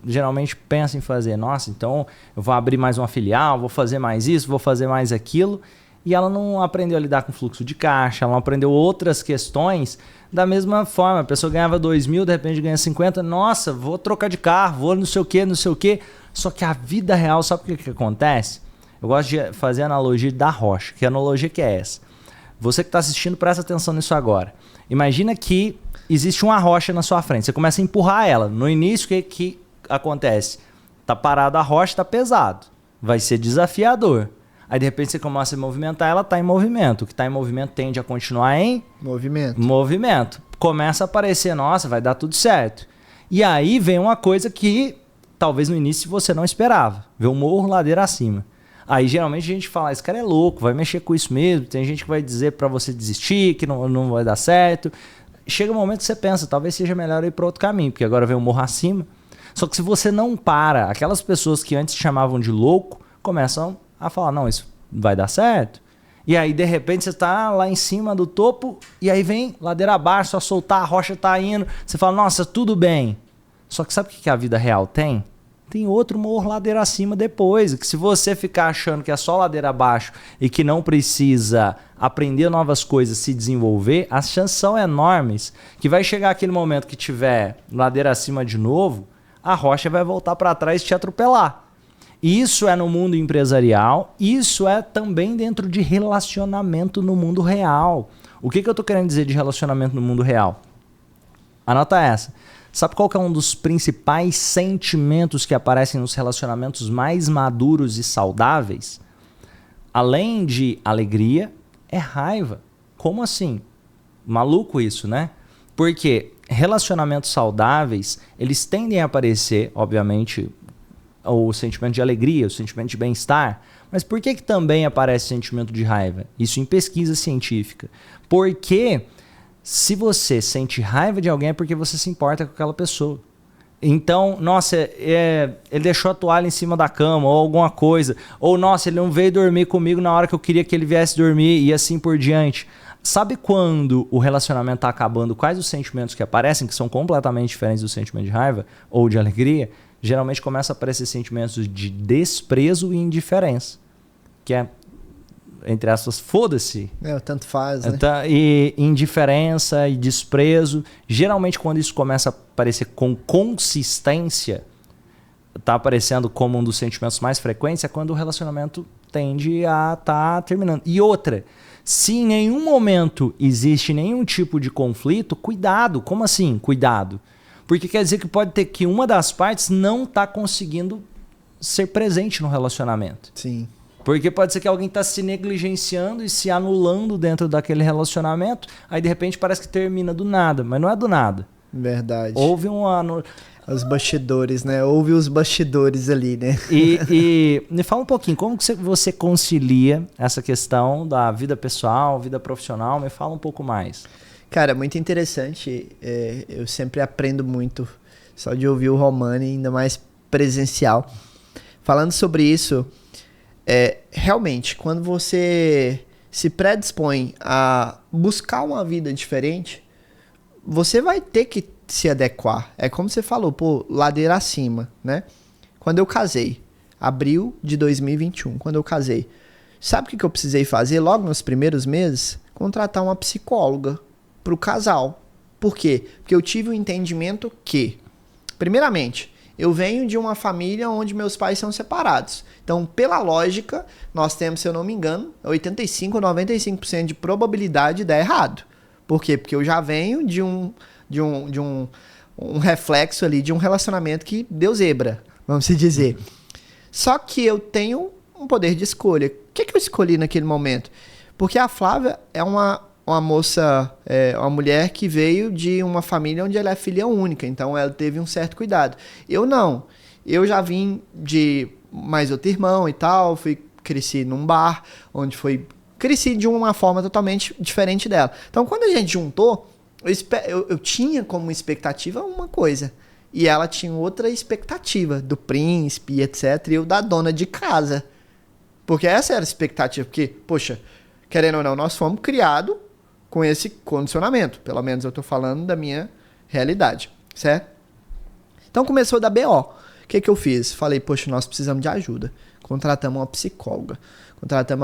geralmente pensa em fazer? Nossa, então eu vou abrir mais uma filial, vou fazer mais isso, vou fazer mais aquilo. E ela não aprendeu a lidar com fluxo de caixa, ela não aprendeu outras questões. Da mesma forma, a pessoa ganhava 2 mil, de repente ganha 50. Nossa, vou trocar de carro, vou não sei o quê, não sei o quê. Só que a vida real, sabe o que acontece? Eu gosto de fazer a analogia da rocha. Que analogia que é essa? Você que está assistindo, presta atenção nisso agora. Imagina que existe uma rocha na sua frente. Você começa a empurrar ela. No início, o que acontece? Está parada a rocha, está pesado. Vai ser desafiador. Aí, de repente, você começa a movimentar, ela está em movimento. O que está em movimento tende a continuar em movimento. Começa a aparecer, nossa, vai dar tudo certo. E aí vem uma coisa que talvez no início você não esperava. Vê um morro ladeira acima. Aí geralmente a gente fala, esse cara é louco, vai mexer com isso mesmo. Tem gente que vai dizer pra você desistir, que não vai dar certo. Chega um momento que você pensa, talvez seja melhor ir para outro caminho, porque agora vem o morro acima. Só que se você não para, aquelas pessoas que antes te chamavam de louco, começam a falar, não, isso vai dar certo. E aí, de repente, você tá lá em cima do topo, e aí vem ladeira abaixo, só soltar, a rocha tá indo. Você fala, nossa, tudo bem. Só que sabe o que a vida real tem? Tem outro morro ladeira acima depois. Que se você ficar achando que é só ladeira abaixo e que não precisa aprender novas coisas, se desenvolver, as chances são enormes que vai chegar aquele momento que tiver ladeira acima de novo, a rocha vai voltar para trás e te atropelar. Isso é no mundo empresarial, isso é também dentro de relacionamento no mundo real. O que eu estou querendo dizer de relacionamento no mundo real? Anota essa. Sabe qual que é um dos principais sentimentos que aparecem nos relacionamentos mais maduros e saudáveis? Além de alegria, é raiva. Como assim? Maluco isso, né? Porque relacionamentos saudáveis, eles tendem a aparecer, obviamente, o sentimento de alegria, o sentimento de bem-estar. Mas por que também aparece o sentimento de raiva? Isso em pesquisa científica. Porque se você sente raiva de alguém é porque você se importa com aquela pessoa. Então, nossa, ele deixou a toalha em cima da cama ou alguma coisa. Ou, nossa, ele não veio dormir comigo na hora que eu queria que ele viesse dormir e assim por diante. Sabe quando o relacionamento está acabando, quais os sentimentos que aparecem, que são completamente diferentes do sentimento de raiva ou de alegria? Geralmente começa a aparecer sentimentos de desprezo e indiferença. Que é, entre aspas, foda-se. Tanto faz, né? E indiferença e desprezo. Geralmente quando isso começa a aparecer com consistência, tá aparecendo como um dos sentimentos mais frequentes, é quando o relacionamento tende a estar terminando. E outra, se em nenhum momento existe nenhum tipo de conflito, cuidado. Como assim? Cuidado. Porque quer dizer que pode ter que uma das partes não está conseguindo ser presente no relacionamento. Sim. Porque pode ser que alguém está se negligenciando e se anulando dentro daquele relacionamento, aí de repente parece que termina do nada, mas não é do nada. Verdade. Houve os bastidores, né? Houve os bastidores ali, né? E me fala um pouquinho, como que você concilia essa questão da vida pessoal, vida profissional? Me fala um pouco mais. Cara, muito interessante. Eu sempre aprendo muito só de ouvir o Romani, ainda mais presencial. Falando sobre isso, realmente, quando você se predispõe a buscar uma vida diferente, você vai ter que se adequar. É como você falou, ladeira acima, né? Quando eu casei, abril de 2021, quando eu casei, sabe o que eu precisei fazer logo nos primeiros meses? Contratar uma psicóloga pro casal. Por quê? Porque eu tive o entendimento que, primeiramente, eu venho de uma família onde meus pais são separados. Então, pela lógica, nós temos, se eu não me engano, 85% ou 95% de probabilidade de dar errado. Por quê? Porque eu já venho de um reflexo ali, de um relacionamento que deu zebra, vamos se dizer. Só que eu tenho um poder de escolha. O que eu escolhi naquele momento? Porque a Flávia é uma moça, uma mulher que veio de uma família onde ela é filha única, então ela teve um certo cuidado. Eu não. Eu já vim de mais outro irmão e tal, cresci num bar, cresci de uma forma totalmente diferente dela. Então, quando a gente juntou, eu tinha como expectativa uma coisa, e ela tinha outra expectativa, do príncipe e etc, e eu da dona de casa. Porque essa era a expectativa, porque, poxa, querendo ou não, nós fomos criados com esse condicionamento. Pelo menos eu tô falando da minha realidade, certo? Então começou da BO. O que eu fiz? Falei, poxa, nós precisamos de ajuda. Contratamos uma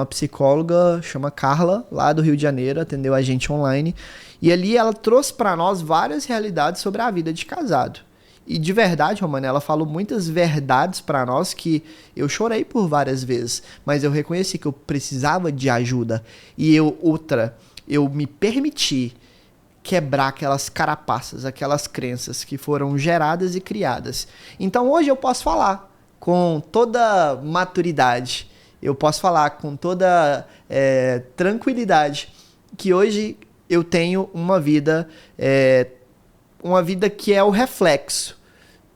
psicóloga. Chama Carla, lá do Rio de Janeiro, atendeu a gente online. E ali ela trouxe para nós várias realidades sobre a vida de casado. E de verdade, Romani, ela falou muitas verdades para nós que eu chorei por várias vezes. Mas eu reconheci que eu precisava de ajuda. E eu me permiti quebrar aquelas carapaças, aquelas crenças que foram geradas e criadas. Então hoje eu posso falar com toda maturidade, eu posso falar com toda tranquilidade que hoje eu tenho uma vida que é o reflexo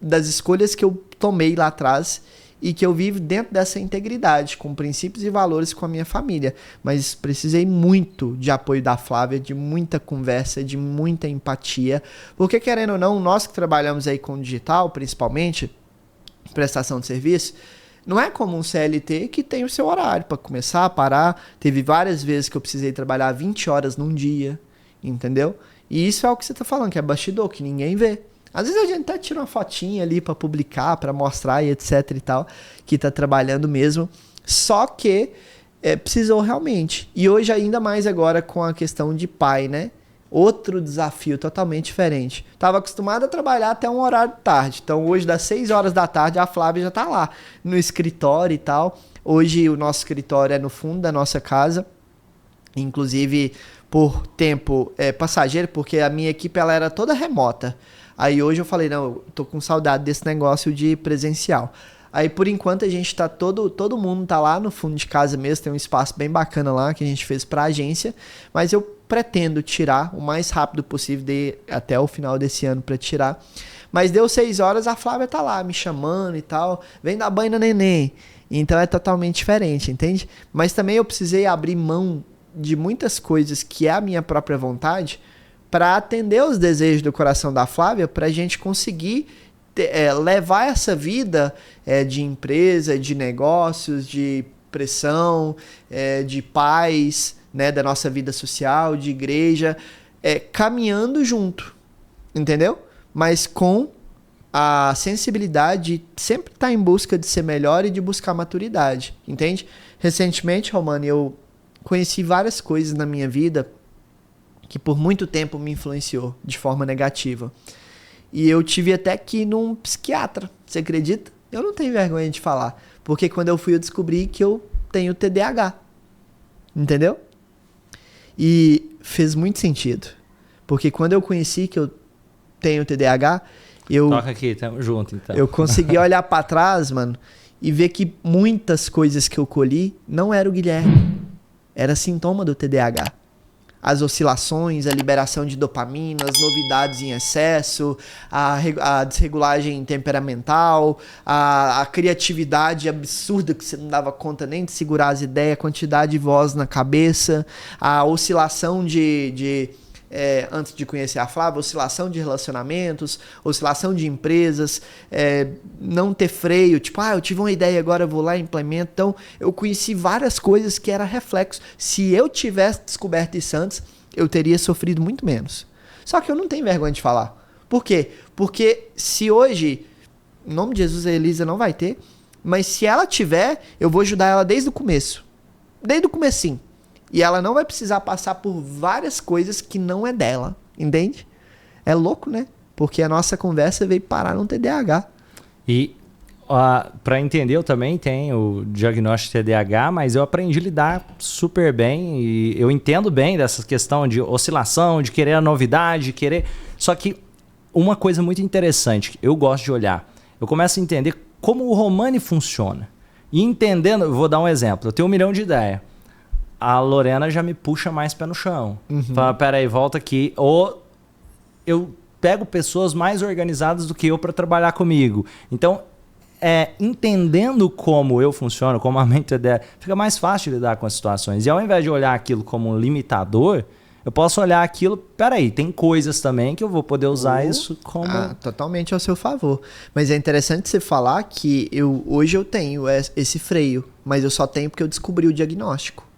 das escolhas que eu tomei lá atrás e que eu vivo dentro dessa integridade, com princípios e valores com a minha família. Mas precisei muito de apoio da Flávia, de muita conversa, de muita empatia, porque querendo ou não, nós que trabalhamos aí com digital, principalmente, prestação de serviço, não é como um CLT que tem o seu horário para começar, parar. Teve várias vezes que eu precisei trabalhar 20 horas num dia, entendeu? E isso é o que você tá falando, que é bastidor, que ninguém vê. Às vezes a gente até tira uma fotinha ali para publicar, para mostrar e etc e tal, que tá trabalhando mesmo. Só que precisou realmente. E hoje ainda mais agora com a questão de pai, né? Outro desafio totalmente diferente. Tava acostumado a trabalhar até um horário de tarde. Então hoje das 6 horas da tarde a Flávia já tá lá no escritório e tal. Hoje o nosso escritório é no fundo da nossa casa. Inclusive por tempo passageiro, porque a minha equipe ela era toda remota. Aí hoje eu falei, não, eu tô com saudade desse negócio de presencial. Aí por enquanto a gente tá todo mundo tá lá no fundo de casa mesmo, tem um espaço bem bacana lá que a gente fez pra agência, mas eu pretendo tirar o mais rápido possível, até o final desse ano pra tirar. Mas deu 6 horas, a Flávia tá lá me chamando e tal, vem dar banho na neném. Então é totalmente diferente, entende? Mas também eu precisei abrir mão de muitas coisas que é a minha própria vontade, para atender os desejos do coração da Flávia, para a gente conseguir levar essa vida de empresa, de negócios, de pressão, de paz, né, da nossa vida social, de igreja, caminhando junto, entendeu? Mas com a sensibilidade de sempre estar em busca de ser melhor e de buscar maturidade, entende? Recentemente, Romano, eu conheci várias coisas na minha vida que por muito tempo me influenciou de forma negativa. E eu tive até que ir num psiquiatra, você acredita? Eu não tenho vergonha de falar, porque quando eu fui eu descobri que eu tenho TDAH, entendeu? E fez muito sentido, porque quando eu conheci que eu tenho TDAH, Toca aqui, tamo junto então. Eu consegui olhar pra trás, mano, e ver que muitas coisas que eu colhi não era o Guilherme, era sintoma do TDAH. As oscilações, a liberação de dopamina, as novidades em excesso, a desregulagem temperamental, a criatividade absurda que você não dava conta nem de segurar as ideias, a quantidade de voz na cabeça, a oscilação antes de conhecer a Flávia, oscilação de relacionamentos, oscilação de empresas, não ter freio, tipo, eu tive uma ideia, agora eu vou lá e implemento. Então, eu conheci várias coisas que era reflexo. Se eu tivesse descoberto isso antes, eu teria sofrido muito menos. Só que eu não tenho vergonha de falar. Por quê? Porque se hoje, em nome de Jesus, a Elisa não vai ter, mas se ela tiver, eu vou ajudar ela desde o começo. Desde o comecinho. E ela não vai precisar passar por várias coisas que não é dela, entende? É louco, né? Porque a nossa conversa veio parar no TDAH. E para entender, eu também tenho o diagnóstico de TDAH, mas eu aprendi a lidar super bem e eu entendo bem dessa questão de oscilação, de querer a novidade, Só que uma coisa muito interessante, eu gosto de olhar, eu começo a entender como o Romani funciona. E entendendo, eu vou dar um exemplo, eu tenho 1 milhão de ideias. A Lorena já me puxa mais pé no chão. Fala, peraí, volta aqui. Ou eu pego pessoas mais organizadas do que eu para trabalhar comigo. Então, entendendo como eu funciono, como a mente fica mais fácil de lidar com as situações. E ao invés de olhar aquilo como um limitador, eu posso olhar aquilo, peraí, tem coisas também que eu vou poder usar isso como... totalmente ao seu favor. Mas é interessante você falar que hoje eu tenho esse freio, mas eu só tenho porque eu descobri o diagnóstico.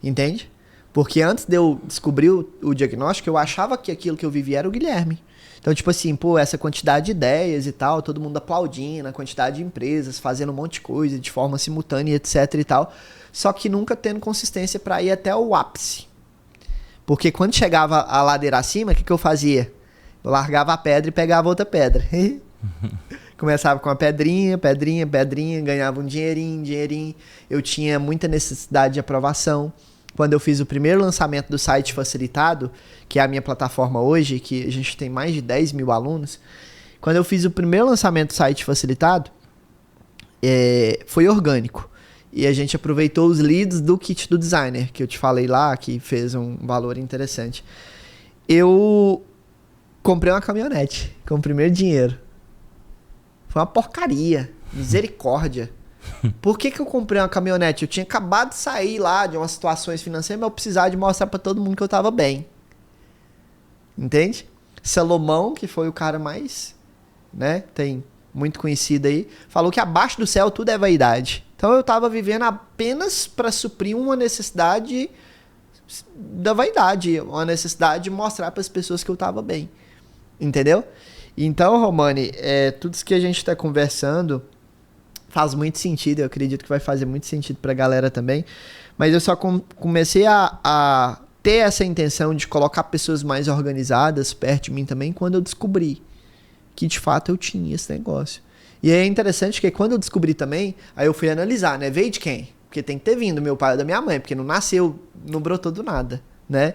Entende? Porque antes de eu descobrir o diagnóstico, eu achava que aquilo que eu vivia era o Guilherme. Então, tipo assim, essa quantidade de ideias e tal, todo mundo aplaudindo, a quantidade de empresas fazendo um monte de coisa de forma simultânea, etc e tal. Só que nunca tendo consistência para ir até o ápice. Porque quando chegava a ladeira acima, o que eu fazia? Eu largava a pedra e pegava outra pedra. Começava com uma pedrinha, ganhava um dinheirinho. Eu tinha muita necessidade de aprovação. Quando eu fiz o primeiro lançamento do site facilitado, que é a minha plataforma hoje, que a gente tem mais de 10 mil alunos, quando eu fiz o primeiro lançamento do site facilitado, foi orgânico. E a gente aproveitou os leads do kit do designer, que eu te falei lá, que fez um valor interessante. Eu comprei uma caminhonete com o primeiro dinheiro. Foi uma porcaria, misericórdia. Por que eu comprei uma caminhonete? Eu tinha acabado de sair lá de umas situações financeiras, mas eu precisava de mostrar pra todo mundo que eu tava bem. Entende? Salomão, que foi o cara mais, né, tem muito conhecido aí, falou que abaixo do céu tudo é vaidade. Então eu tava vivendo apenas para suprir uma necessidade da vaidade, uma necessidade de mostrar para as pessoas que eu tava bem. Entendeu? Então, Romani, tudo isso que a gente tá conversando faz muito sentido, eu acredito que vai fazer muito sentido pra galera também, mas eu só comecei a ter essa intenção de colocar pessoas mais organizadas perto de mim também quando eu descobri que de fato eu tinha esse negócio. E é interessante que quando eu descobri também, aí eu fui analisar, né? Veio de quem? Porque tem que ter vindo do meu pai ou da minha mãe, porque não nasceu, não brotou do nada, né?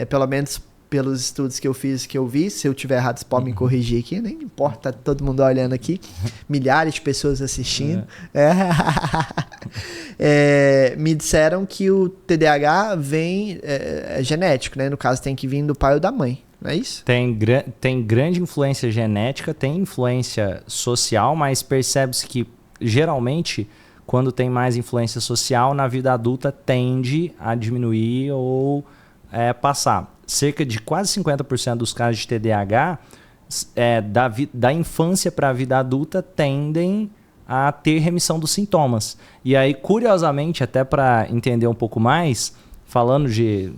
Pelo menos pelos estudos que eu fiz, que eu vi, se eu tiver errado, você pode me corrigir aqui, nem importa, tá todo mundo olhando aqui, milhares de pessoas assistindo. Me disseram que o TDAH vem, é genético, né? No caso, tem que vir do pai ou da mãe, não é isso? Tem grande influência genética, tem influência social, mas percebe-se que, geralmente, quando tem mais influência social, na vida adulta tende a diminuir ou passar. Cerca de quase 50% dos casos de TDAH da infância para a vida adulta tendem a ter remissão dos sintomas. E aí, curiosamente, até para entender um pouco mais, falando de...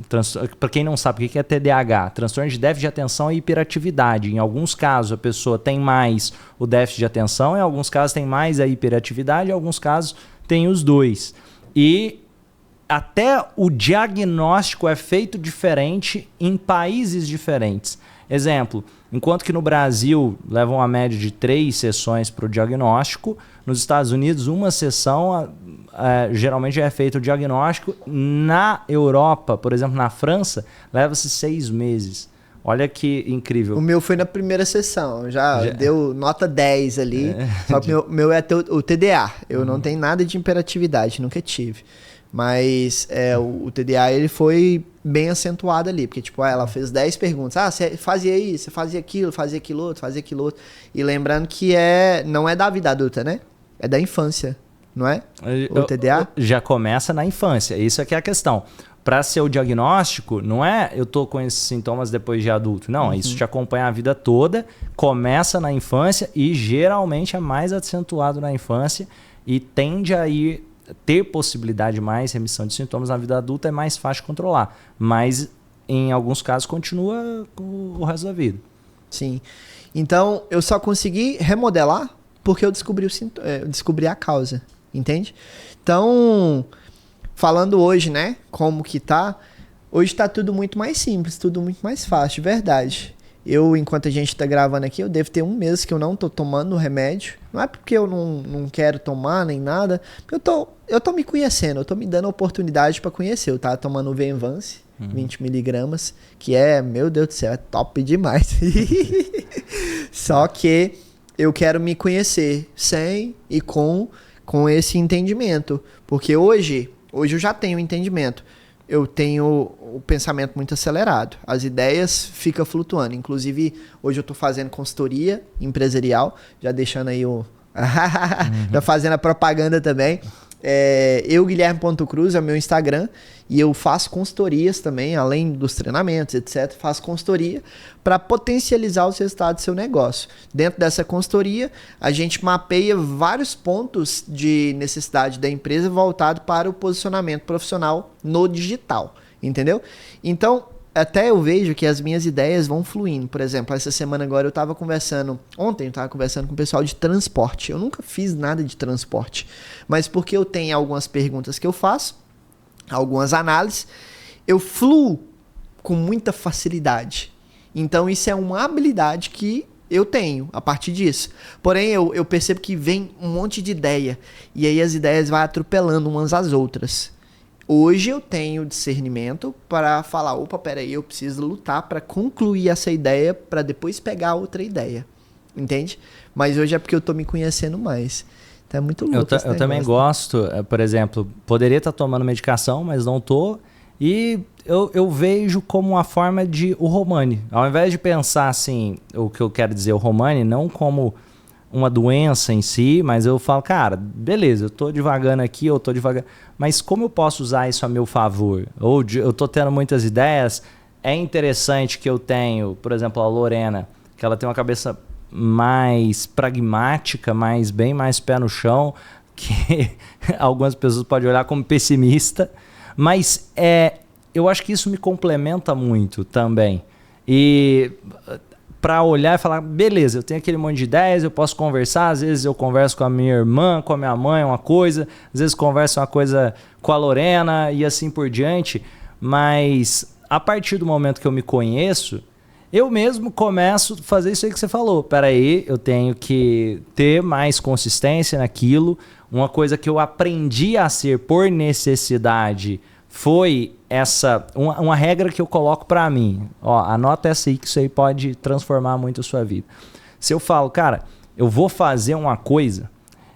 Para quem não sabe o que é TDAH, transtorno de déficit de atenção e hiperatividade. Em alguns casos, a pessoa tem mais o déficit de atenção, em alguns casos tem mais a hiperatividade, em alguns casos tem os dois. E até o diagnóstico é feito diferente em países diferentes. Exemplo, enquanto que no Brasil levam uma média de 3 sessões para o diagnóstico, nos Estados Unidos uma sessão geralmente é feito o diagnóstico. Na Europa, por exemplo, na França, leva-se 6 meses. Olha que incrível. O meu foi na primeira sessão, já deu nota 10 ali, só que o meu é o TDA, eu não tenho nada de hiperatividade, nunca tive. Mas o TDA ele foi bem acentuado ali, porque tipo, ela fez 10 perguntas. Você fazia isso, você fazia aquilo outro. E lembrando que não é da vida adulta, né? É da infância, não é? O TDA? Já começa na infância, isso aqui é a questão. Para ser o diagnóstico, não é eu tô com esses sintomas depois de adulto. Não, isso te acompanha a vida toda, começa na infância e geralmente é mais acentuado na infância e tende a ter possibilidade de mais remissão de sintomas na vida adulta, é mais fácil de controlar. Mas, em alguns casos, continua o resto da vida. Sim. Então, eu só consegui remodelar porque eu descobri a causa. Entende? Então, falando hoje, né? Como que tá? Hoje tá tudo muito mais simples, tudo muito mais fácil, de verdade. Enquanto a gente tá gravando aqui, eu devo ter 1 mês que eu não tô tomando remédio. Não é porque eu não quero tomar nem nada. Porque eu tô me conhecendo, eu tô me dando a oportunidade pra conhecer. Eu tava tomando o Venvance, 20 miligramas, que meu Deus do céu, é top demais. Só que eu quero me conhecer sem e com esse entendimento. Porque hoje eu já tenho entendimento. Eu tenho o pensamento muito acelerado. As ideias ficam flutuando. Inclusive, hoje eu estou fazendo consultoria empresarial, já deixando aí já fazendo a propaganda também. Guilherme.cruz é o meu Instagram e eu faço consultorias também, além dos treinamentos, etc. Faço consultoria para potencializar os resultados do seu negócio. Dentro dessa consultoria, a gente mapeia vários pontos de necessidade da empresa voltado para o posicionamento profissional no digital, entendeu? Então, até eu vejo que as minhas ideias vão fluindo. Por exemplo, essa semana agora ontem eu estava conversando com o pessoal de transporte. Eu nunca fiz nada de transporte, mas porque eu tenho algumas perguntas que eu faço, algumas análises, eu fluo com muita facilidade. Então isso é uma habilidade que eu tenho a partir disso. Porém, eu percebo que vem um monte de ideia, e aí as ideias vão atropelando umas às outras. Hoje eu tenho discernimento para falar, peraí, eu preciso lutar para concluir essa ideia para depois pegar outra ideia, entende? Mas hoje é porque eu tô me conhecendo mais. Então é muito louco eu também gosto, por exemplo, poderia estar tomando medicação, mas não tô, e eu vejo como uma forma de o Romani. Ao invés de pensar assim, o que eu quero dizer, o Romani, não como uma doença em si, mas eu falo, cara, beleza, eu tô devagando aqui, eu tô devagando, mas como eu posso usar isso a meu favor? Ou eu tô tendo muitas ideias, é interessante que eu tenho, por exemplo, a Lorena, que ela tem uma cabeça mais pragmática, bem mais pé no chão, que algumas pessoas podem olhar como pessimista, mas eu acho que isso me complementa muito também. E para olhar e falar, beleza, eu tenho aquele monte de ideias, eu posso conversar, às vezes eu converso com a minha irmã, com a minha mãe, uma coisa, às vezes converso uma coisa com a Lorena e assim por diante, mas a partir do momento que eu me conheço, eu mesmo começo a fazer isso aí que você falou. Peraí, eu tenho que ter mais consistência naquilo. Uma coisa que eu aprendi a ser por necessidade foi uma regra que eu coloco para mim. Ó, anota essa aí que isso aí pode transformar muito a sua vida. Se eu falo, cara, eu vou fazer uma coisa,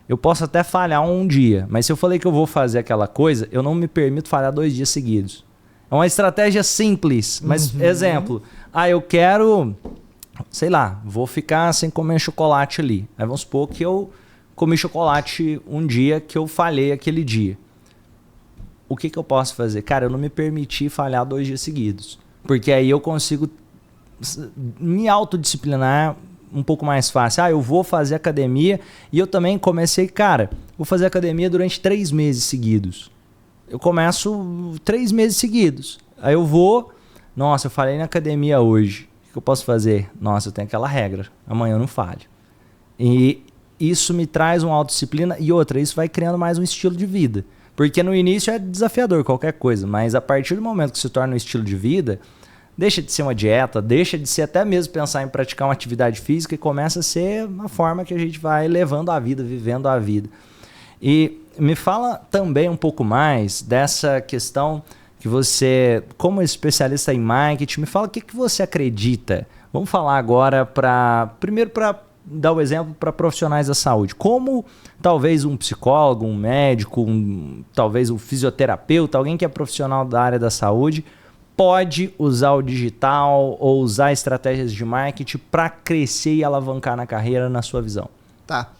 eu posso até falhar um dia, mas se eu falei que eu vou fazer aquela coisa, eu não me permito falhar 2 dias seguidos. É uma estratégia simples, mas exemplo, eu quero, sei lá, vou ficar sem comer chocolate ali. Aí vamos supor que eu comi chocolate um dia que eu falhei aquele dia. O que eu posso fazer? Cara, eu não me permiti falhar 2 dias seguidos. Porque aí eu consigo me autodisciplinar um pouco mais fácil. Eu vou fazer academia. E eu também comecei, cara, vou fazer academia durante 3 meses seguidos. Eu começo 3 meses seguidos. Aí eu vou, nossa, eu falei na academia hoje. O que eu posso fazer? Nossa, eu tenho aquela regra. Amanhã eu não falho. E isso me traz uma autodisciplina. E outra, isso vai criando mais um estilo de vida. Porque no início é desafiador qualquer coisa, mas a partir do momento que se torna um estilo de vida, deixa de ser uma dieta, deixa de ser até mesmo pensar em praticar uma atividade física e começa a ser uma forma que a gente vai levando a vida, vivendo a vida. E me fala também um pouco mais dessa questão que você, como especialista em marketing, me fala o que você acredita. Vamos falar agora primeiro para dar o exemplo para profissionais da saúde. Como talvez um psicólogo, um médico, talvez um fisioterapeuta, alguém que é profissional da área da saúde, pode usar o digital ou usar estratégias de marketing para crescer e alavancar na carreira, na sua visão? Tá.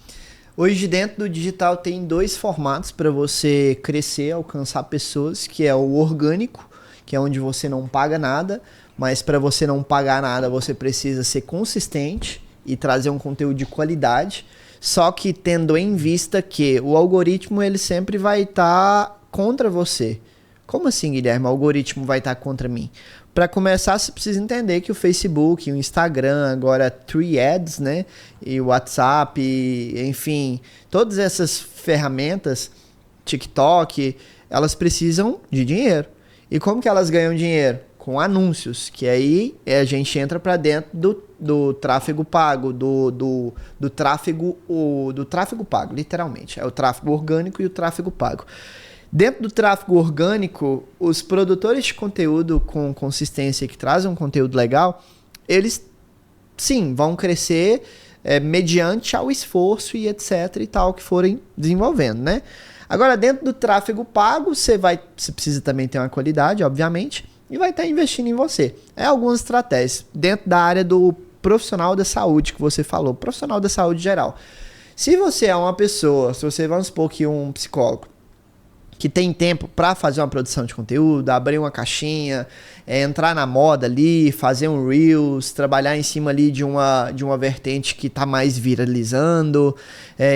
Hoje dentro do digital tem 2 formatos para você crescer, alcançar pessoas, que é o orgânico, que é onde você não paga nada, mas para você não pagar nada você precisa ser consistente e trazer um conteúdo de qualidade, só que tendo em vista que o algoritmo ele sempre vai estar contra você. Como assim, Guilherme? O algoritmo vai estar contra mim? Para começar, você precisa entender que o Facebook, o Instagram, agora Threads, né? E o WhatsApp, enfim, todas essas ferramentas, TikTok, elas precisam de dinheiro. E como que elas ganham dinheiro? Com anúncios, que aí a gente entra para dentro do tráfego pago, do tráfego pago, literalmente. É o tráfego orgânico e o tráfego pago. Dentro do tráfego orgânico, os produtores de conteúdo com consistência que trazem um conteúdo legal, eles sim vão crescer mediante ao esforço e etc e tal que forem desenvolvendo, né? Agora, dentro do tráfego pago, você precisa também ter uma qualidade, obviamente, e vai estar investindo em você. Algumas estratégias dentro da área do profissional da saúde que você falou, profissional da saúde geral. Se você é uma pessoa, se você, vamos supor que um psicólogo, que tem tempo para fazer uma produção de conteúdo, abrir uma caixinha, entrar na moda ali, fazer um Reels, trabalhar em cima ali de uma vertente que está mais viralizando,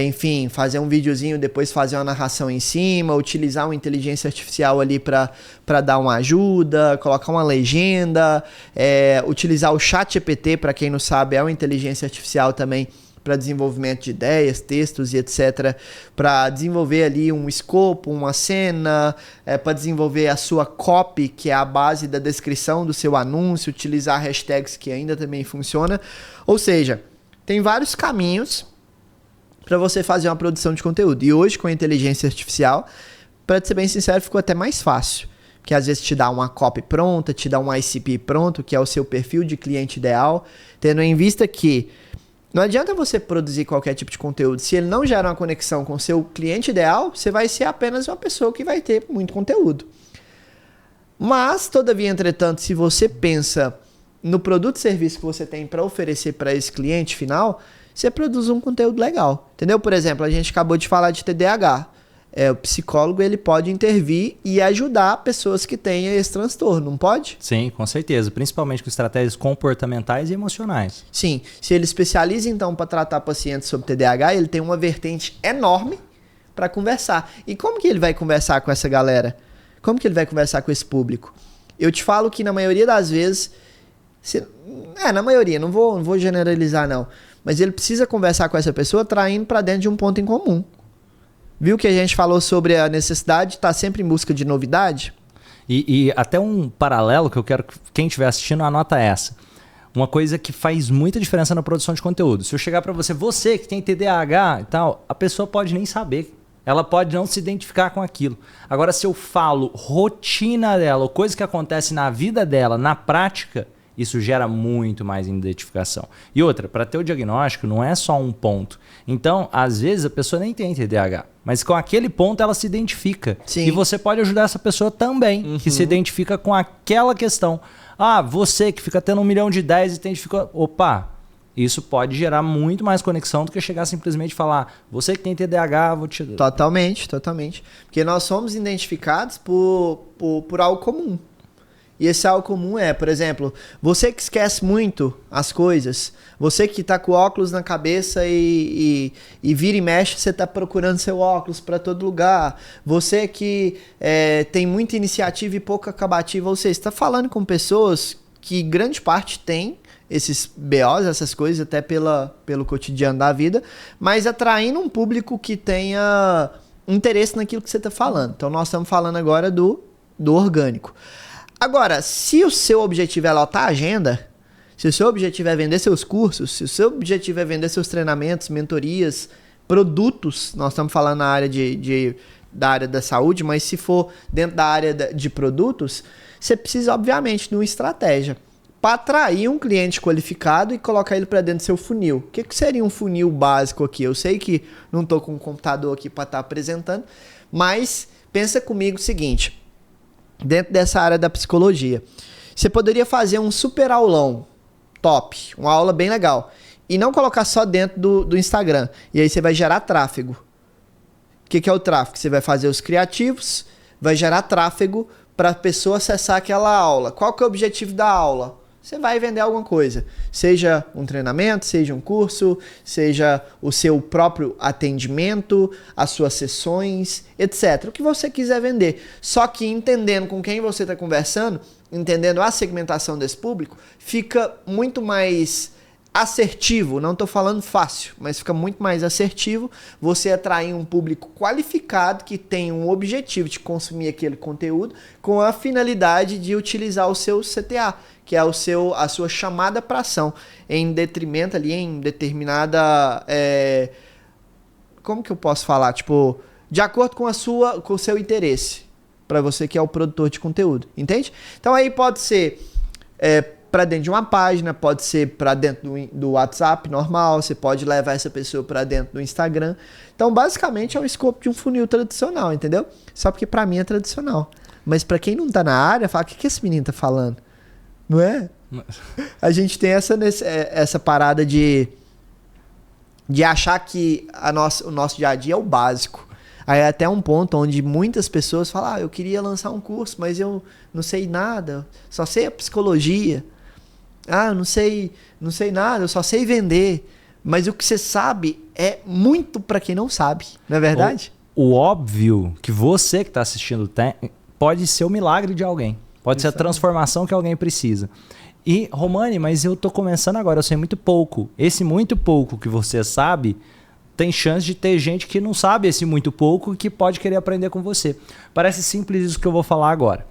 enfim, fazer um videozinho, depois fazer uma narração em cima, utilizar uma inteligência artificial ali para dar uma ajuda, colocar uma legenda, utilizar o ChatGPT, para quem não sabe, é uma inteligência artificial também, para desenvolvimento de ideias, textos e etc, para desenvolver ali um escopo, uma cena, para desenvolver a sua copy, que é a base da descrição do seu anúncio, utilizar hashtags que ainda também funciona. Ou seja, tem vários caminhos para você fazer uma produção de conteúdo. E hoje com a inteligência artificial, para ser bem sincero, ficou até mais fácil. Porque às vezes te dá uma copy pronta, te dá um ICP pronto, que é o seu perfil de cliente ideal, tendo em vista que não adianta você produzir qualquer tipo de conteúdo. Se ele não gera uma conexão com o seu cliente ideal, você vai ser apenas uma pessoa que vai ter muito conteúdo. Mas, todavia, entretanto, se você pensa no produto e serviço que você tem para oferecer para esse cliente final, você produz um conteúdo legal, entendeu? Por exemplo, a gente acabou de falar de TDAH. O psicólogo ele pode intervir e ajudar pessoas que têm esse transtorno, não pode? Sim, com certeza. Principalmente com estratégias comportamentais e emocionais. Sim. Se ele especializa, então, para tratar pacientes sobre TDAH, ele tem uma vertente enorme para conversar. E como que ele vai conversar com essa galera? Como que ele vai conversar com esse público? Eu te falo que na maioria das vezes... na maioria, não vou generalizar não. Mas ele precisa conversar com essa pessoa traindo para dentro de um ponto em comum. Viu que a gente falou sobre a necessidade de estar sempre em busca de novidade? E até um paralelo que eu quero que quem estiver assistindo anota essa. Uma coisa que faz muita diferença na produção de conteúdo. Se eu chegar para você que tem TDAH e tal, a pessoa pode nem saber. Ela pode não se identificar com aquilo. Agora, se eu falo rotina dela, ou coisa que acontece na vida dela, na prática, isso gera muito mais identificação. E outra, para ter o diagnóstico não é só um ponto. Então, às vezes a pessoa nem tem TDAH, mas com aquele ponto ela se identifica. Sim. E você pode ajudar essa pessoa também, que se identifica com aquela questão. Ah, você que fica tendo 1 milhão de ideias e identifica... Opa, isso pode gerar muito mais conexão do que chegar simplesmente e falar, você que tem TDAH, vou te... Totalmente. Porque nós somos identificados por algo comum. E esse algo comum é, por exemplo, você que esquece muito as coisas, você que tá com óculos na cabeça e vira e mexe, você tá procurando seu óculos para todo lugar, você que tem muita iniciativa e pouca acabativa, ou seja, você tá falando com pessoas que grande parte tem esses BOs, essas coisas, até pelo cotidiano da vida, mas atraindo um público que tenha interesse naquilo que você tá falando. Então nós estamos falando agora do orgânico. Agora, se o seu objetivo é lotar a agenda, se o seu objetivo é vender seus cursos, se o seu objetivo é vender seus treinamentos, mentorias, produtos, nós estamos falando na área da área da saúde, mas se for dentro da área de produtos, você precisa, obviamente, de uma estratégia para atrair um cliente qualificado e colocar ele para dentro do seu funil. O que seria um funil básico aqui? Eu sei que não estou com um computador aqui para estar apresentando, mas pensa comigo o seguinte... Dentro dessa área da psicologia, você poderia fazer um super aulão top, uma aula bem legal, e não colocar só dentro do Instagram, e aí você vai gerar tráfego. O que é o tráfego? Você vai fazer os criativos, vai gerar tráfego para a pessoa acessar aquela aula. Qual que é o objetivo da aula? Você vai vender alguma coisa, seja um treinamento, seja um curso, seja o seu próprio atendimento, as suas sessões, etc. O que você quiser vender. Só que entendendo com quem você está conversando, entendendo a segmentação desse público, fica muito mais assertivo, não estou falando fácil, mas fica muito mais assertivo você atrair um público qualificado que tem um objetivo de consumir aquele conteúdo com a finalidade de utilizar o seu CTA, que é a sua chamada para ação, em detrimento ali, em determinada... como que eu posso falar? Tipo, de acordo com o seu interesse, para você que é o produtor de conteúdo, entende? Então aí pode ser para dentro de uma página, pode ser para dentro do WhatsApp normal, você pode levar essa pessoa para dentro do Instagram. Então basicamente é um escopo de um funil tradicional, entendeu? Só porque para mim é tradicional. Mas para quem não tá na área, fala, o que esse menino tá falando? Não é? A gente tem essa parada de achar que o nosso dia a dia é o básico. Aí até um ponto onde muitas pessoas falam, eu queria lançar um curso, mas eu não sei nada, só sei a psicologia. Eu não sei nada, eu só sei vender. Mas o que você sabe é muito para quem não sabe, não é verdade? O óbvio que você que está assistindo tem, pode ser o milagre de alguém. Pode ser a transformação que alguém precisa. E, Romani, mas eu tô começando agora, eu sei muito pouco. Esse muito pouco que você sabe, tem chance de ter gente que não sabe esse muito pouco e que pode querer aprender com você. Parece simples isso que eu vou falar agora.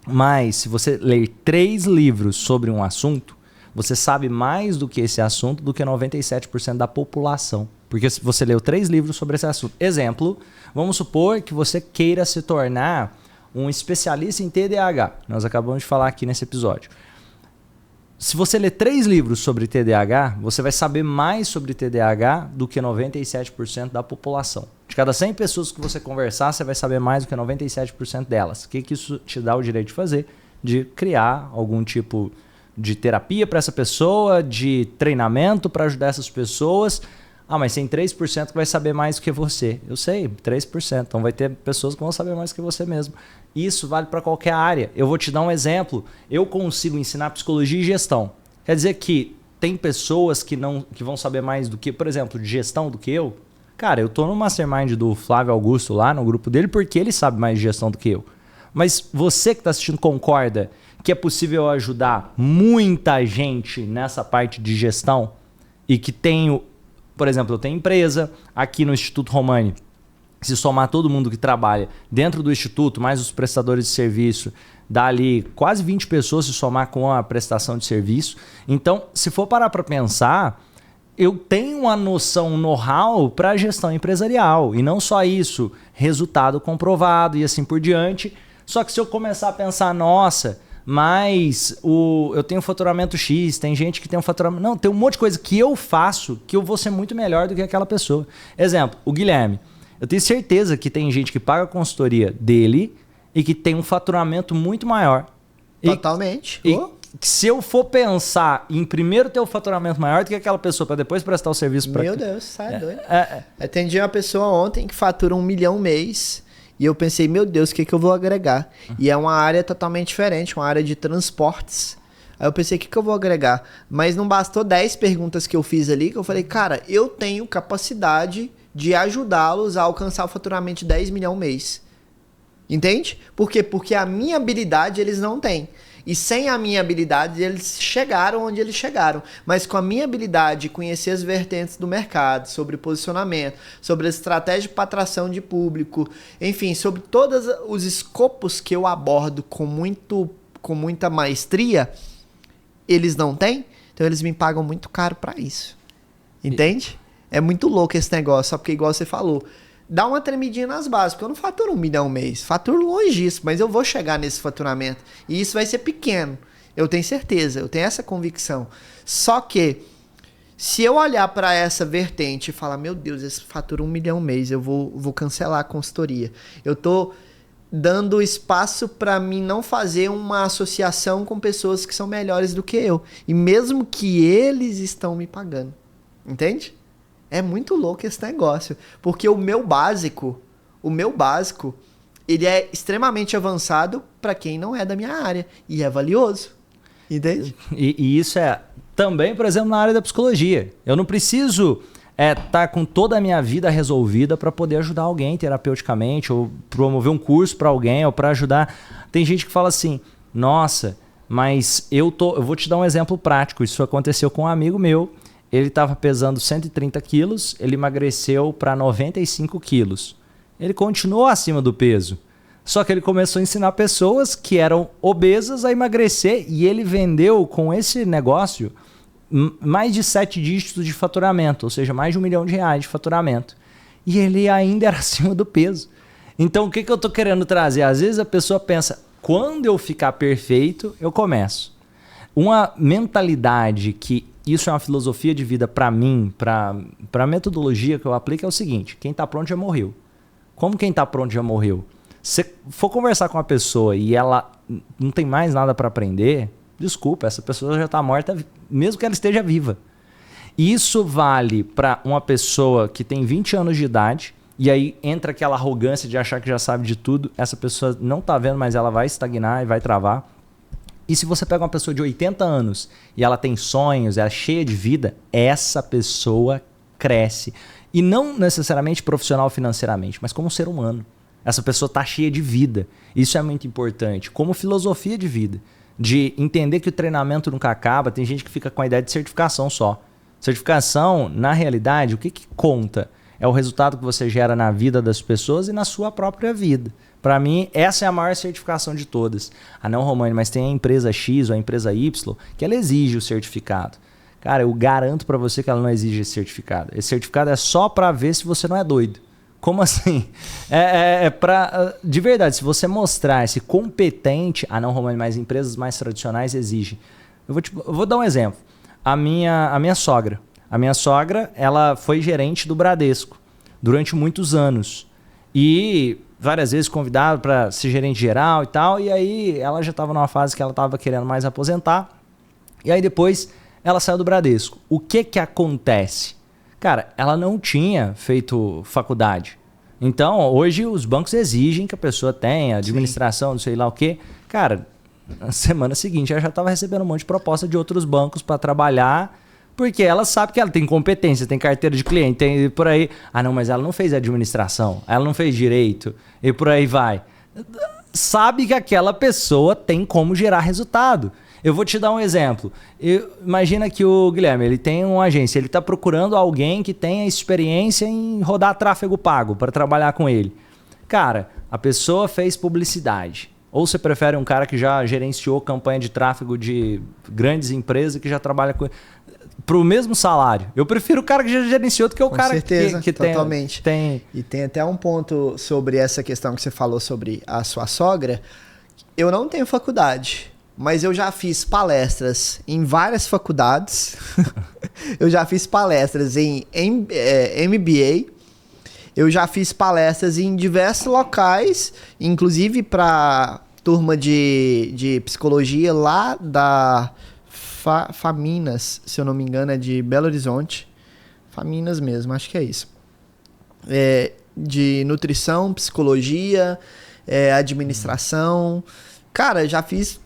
Mas, se você ler 3 livros sobre um assunto, você sabe mais do que esse assunto do que 97% da população. Porque você leu 3 livros sobre esse assunto. Exemplo, vamos supor que você queira se tornar um especialista em TDAH. Nós acabamos de falar aqui nesse episódio. Se você ler 3 livros sobre TDAH, você vai saber mais sobre TDAH do que 97% da população. De cada 100 pessoas que você conversar, você vai saber mais do que 97% delas. O que isso te dá o direito de fazer? De criar algum tipo de terapia para essa pessoa, de treinamento para ajudar essas pessoas. Ah, mas tem 3% que vai saber mais do que você. Eu sei, 3%. Então vai ter pessoas que vão saber mais do que você mesmo. Isso vale para qualquer área. Eu vou te dar um exemplo. Eu consigo ensinar psicologia e gestão. Quer dizer que tem pessoas que vão saber mais do que, por exemplo, de gestão do que eu. Cara, eu tô no mastermind do Flávio Augusto lá, no grupo dele, porque ele sabe mais de gestão do que eu. Mas você que está assistindo concorda que é possível ajudar muita gente nessa parte de gestão e que tenho, por exemplo, eu tenho empresa aqui no Instituto Romani. Se somar todo mundo que trabalha dentro do Instituto, mais os prestadores de serviço, dá ali quase 20 pessoas se somar com a prestação de serviço. Então, se for parar para pensar, eu tenho uma noção, um know-how para a gestão empresarial. E não só isso, resultado comprovado e assim por diante. Só que se eu começar a pensar, nossa, mas eu tenho faturamento X, tem gente que tem um faturamento... Não, tem um monte de coisa que eu faço que eu vou ser muito melhor do que aquela pessoa. Exemplo, o Guilherme. Eu tenho certeza que tem gente que paga a consultoria dele e que tem um faturamento muito maior. Totalmente. E se eu for pensar em primeiro ter o faturamento maior do que aquela pessoa para depois prestar o serviço para... Meu Deus, sai doido. Atendi uma pessoa ontem que fatura 1 milhão mês e eu pensei, meu Deus, o que eu vou agregar? E é uma área totalmente diferente, uma área de transportes. Aí eu pensei, o que eu vou agregar? Mas não bastou 10 perguntas que eu fiz ali, que eu falei, cara, eu tenho capacidade de ajudá-los a alcançar o faturamento de 10 milhões mês. Entende? Por quê? Porque a minha habilidade eles não têm. E sem a minha habilidade, eles chegaram onde eles chegaram. Mas com a minha habilidade de conhecer as vertentes do mercado, sobre posicionamento, sobre a estratégia para atração de público, enfim, sobre todos os escopos que eu abordo com muita maestria, eles não têm. Então eles me pagam muito caro para isso. Entende? É muito louco esse negócio, só porque igual você falou, dá uma tremidinha nas bases, porque eu não faturo 1 milhão mês, faturo longe disso, mas eu vou chegar nesse faturamento. E isso vai ser pequeno, eu tenho certeza, eu tenho essa convicção. Só que, se eu olhar para essa vertente e falar, meu Deus, esse fatura 1 milhão mês, eu vou cancelar a consultoria. Eu tô dando espaço para mim não fazer uma associação com pessoas que são melhores do que eu. E mesmo que eles estão me pagando. Entende? É muito louco esse negócio, porque o meu básico, ele é extremamente avançado para quem não é da minha área e é valioso, entende? E isso é também, por exemplo, na área da psicologia. Eu não preciso estar com toda a minha vida resolvida para poder ajudar alguém terapeuticamente ou promover um curso para alguém ou para ajudar. Tem gente que fala assim, nossa, mas eu vou te dar um exemplo prático. Isso aconteceu com um amigo meu. Ele estava pesando 130 quilos, ele emagreceu para 95 quilos. Ele continuou acima do peso. Só que ele começou a ensinar pessoas que eram obesas a emagrecer e ele vendeu com esse negócio mais de 7 dígitos de faturamento, ou seja, mais de R$1 milhão de faturamento. E ele ainda era acima do peso. Então o que eu estou querendo trazer? Às vezes a pessoa pensa, quando eu ficar perfeito, eu começo. Uma mentalidade que isso é uma filosofia de vida para mim, para a metodologia que eu aplico é o seguinte, quem está pronto já morreu. Como quem está pronto já morreu? Se for conversar com uma pessoa e ela não tem mais nada para aprender, desculpa, essa pessoa já está morta, mesmo que ela esteja viva. Isso vale para uma pessoa que tem 20 anos de idade e aí entra aquela arrogância de achar que já sabe de tudo, essa pessoa não está vendo, mas ela vai estagnar e vai travar. E se você pega uma pessoa de 80 anos e ela tem sonhos, ela é cheia de vida, essa pessoa cresce. E não necessariamente profissional financeiramente, mas como ser humano. Essa pessoa está cheia de vida. Isso é muito importante. Como filosofia de vida. De entender que o treinamento nunca acaba. Tem gente que fica com a ideia de certificação só. Certificação, na realidade, o que conta? É o resultado que você gera na vida das pessoas e na sua própria vida. Para mim, essa é a maior certificação de todas. Ah não, Romani, mas tem a empresa X ou a empresa Y que ela exige o certificado. Cara, eu garanto para você que ela não exige esse certificado. Esse certificado é só para ver se você não é doido. Como assim? De verdade, se você mostrar-se competente... Ah não, Romani, mas empresas mais tradicionais exigem. Eu vou dar um exemplo. A minha sogra. A minha sogra, ela foi gerente do Bradesco durante muitos anos. E várias vezes convidada para ser gerente geral e tal. E aí ela já estava numa fase que ela estava querendo mais aposentar. E aí depois ela saiu do Bradesco. O que acontece? Cara, ela não tinha feito faculdade. Então, hoje os bancos exigem que a pessoa tenha administração, não sei lá o quê. Cara, na semana seguinte ela já estava recebendo um monte de proposta de outros bancos para trabalhar, porque ela sabe que ela tem competência, tem carteira de cliente, tem por aí. Ah, não, mas ela não fez administração, ela não fez direito e por aí vai. Sabe que aquela pessoa tem como gerar resultado. Eu vou te dar um exemplo. Imagina que o Guilherme, ele tem uma agência, ele está procurando alguém que tenha experiência em rodar tráfego pago para trabalhar com ele. Cara, a pessoa fez publicidade. Ou você prefere um cara que já gerenciou campanha de tráfego de grandes empresas que já trabalha com... Para o mesmo salário. Eu prefiro o cara que já gerenciou do que o com cara certeza, que totalmente. tem... E tem até um ponto sobre essa questão que você falou sobre a sua sogra. Eu não tenho faculdade, mas eu já fiz palestras em várias faculdades. Eu já fiz palestras em MBA. Eu já fiz palestras em diversos locais, inclusive para turma de psicologia lá da Faminas, se eu não me engano, é de Belo Horizonte. Faminas mesmo, acho que é isso. De nutrição, psicologia, administração. Cara, já fiz...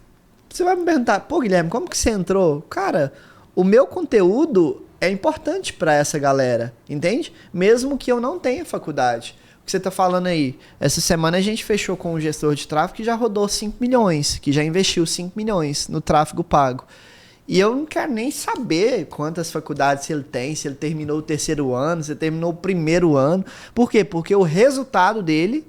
Você vai me perguntar, pô, Guilherme, como que você entrou? Cara, o meu conteúdo é importante para essa galera, entende? Mesmo que eu não tenha faculdade. O que você tá falando aí? Essa semana a gente fechou com um gestor de tráfego que já rodou 5 milhões, que já investiu 5 milhões no tráfego pago. E eu não quero nem saber quantas faculdades ele tem, se ele terminou o 3º ano, se ele terminou o 1º ano. Por quê? Porque o resultado dele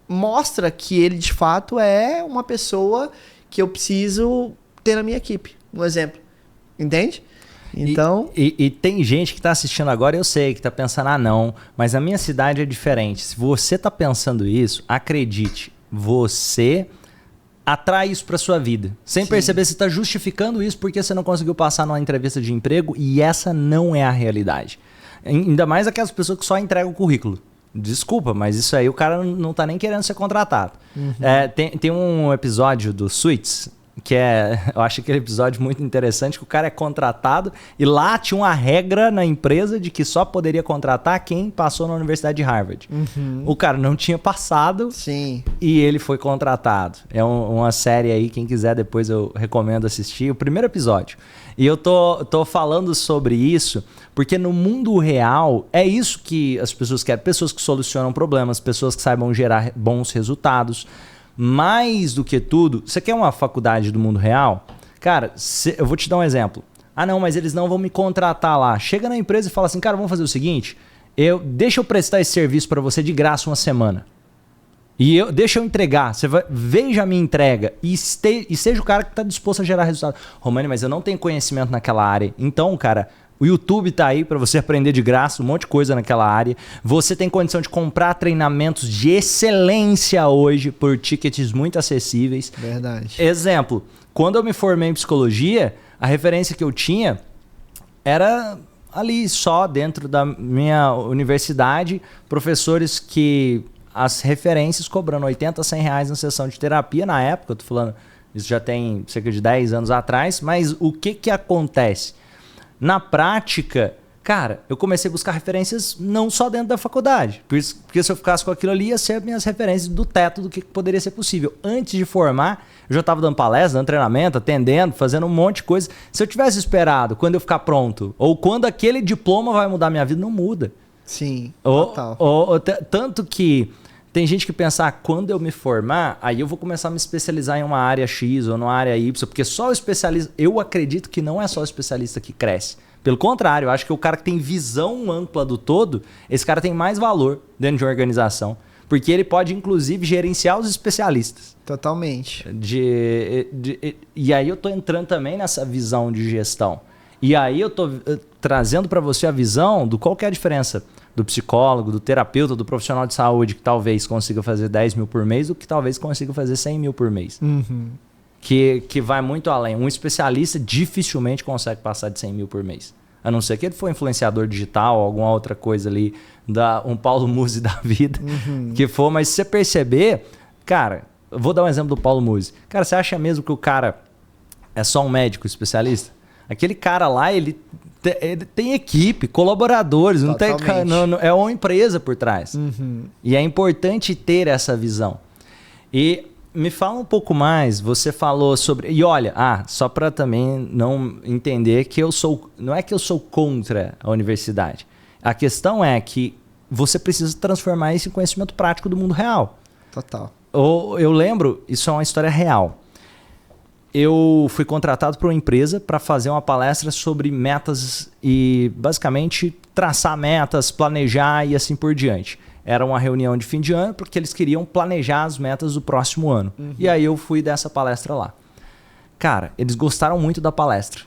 mostra que ele, de fato, é uma pessoa que eu preciso ter na minha equipe. Um exemplo. Entende? Então... E tem gente que está assistindo agora, eu sei, que está pensando, ah não, mas a minha cidade é diferente. Se você está pensando isso, acredite, você atrai isso para sua vida. Sem perceber, você está justificando isso porque você não conseguiu passar numa entrevista de emprego e essa não é a realidade. Ainda mais aquelas pessoas que só entregam o currículo. Desculpa, mas isso aí o cara não tá nem querendo ser contratado. Uhum. Tem um episódio do Suits, que eu acho aquele episódio muito interessante, que o cara é contratado e lá tinha uma regra na empresa de que só poderia contratar quem passou na Universidade de Harvard. Uhum. O cara não tinha passado. Sim. E ele foi contratado. É uma série aí, quem quiser depois eu recomendo assistir, o primeiro episódio. E eu tô falando sobre isso porque no mundo real é isso que as pessoas querem. Pessoas que solucionam problemas, pessoas que saibam gerar bons resultados. Mais do que tudo, você quer uma faculdade do mundo real? Cara, eu vou te dar um exemplo. Ah não, mas eles não vão me contratar lá. Chega na empresa e fala assim, cara, vamos fazer o seguinte, deixa eu prestar esse serviço para você de graça uma semana. Deixa eu entregar, veja a minha entrega e seja o cara que está disposto a gerar resultado. Romani, mas eu não tenho conhecimento naquela área. Então, cara, o YouTube tá aí para você aprender de graça um monte de coisa naquela área. Você tem condição de comprar treinamentos de excelência hoje por tickets muito acessíveis. Verdade. Exemplo, quando eu me formei em psicologia, a referência que eu tinha era ali só dentro da minha universidade, professores que as referências cobrando 80, 100 reais na sessão de terapia na época, eu tô falando, isso já tem cerca de 10 anos atrás, mas o que acontece? Na prática, cara, eu comecei a buscar referências não só dentro da faculdade. Porque se eu ficasse com aquilo ali, ia ser minhas referências do teto do que poderia ser possível. Antes de formar, eu já estava dando palestra, dando treinamento, atendendo, fazendo um monte de coisa. Se eu tivesse esperado quando eu ficar pronto, ou quando aquele diploma vai mudar minha vida, não muda. Sim, total. Tanto que tem gente que pensa, quando eu me formar, aí eu vou começar a me especializar em uma área X ou numa área Y, porque só o especialista... Eu acredito que não é só o especialista que cresce. Pelo contrário, eu acho que o cara que tem visão ampla do todo, esse cara tem mais valor dentro de uma organização, porque ele pode, inclusive, gerenciar os especialistas. Totalmente. E aí eu tô entrando também nessa visão de gestão. E aí eu tô trazendo para você a visão do qual que é a diferença do psicólogo, do terapeuta, do profissional de saúde que talvez consiga fazer 10 mil por mês, do que talvez consiga fazer 100 mil por mês. Uhum. Que vai muito além. Um especialista dificilmente consegue passar de 100 mil por mês. A não ser que ele for influenciador digital, alguma outra coisa ali, um Paulo Musi da vida, que for. Mas se você perceber, cara, eu vou dar um exemplo do Paulo Musi. Cara, você acha mesmo que o cara é só um médico especialista? Aquele cara lá, ele tem equipe, colaboradores, não tem, é uma empresa por trás. E é importante ter essa visão. E me fala um pouco mais, você falou sobre... E olha, só para também não entender que não é que eu sou contra a universidade. A questão é que você precisa transformar isso em conhecimento prático do mundo real. Total. Eu lembro, isso é uma história real. Eu fui contratado por uma empresa para fazer uma palestra sobre metas e basicamente traçar metas, planejar e assim por diante. Era uma reunião de fim de ano porque eles queriam planejar as metas do próximo ano. E aí eu fui dessa palestra lá. Cara, eles gostaram muito da palestra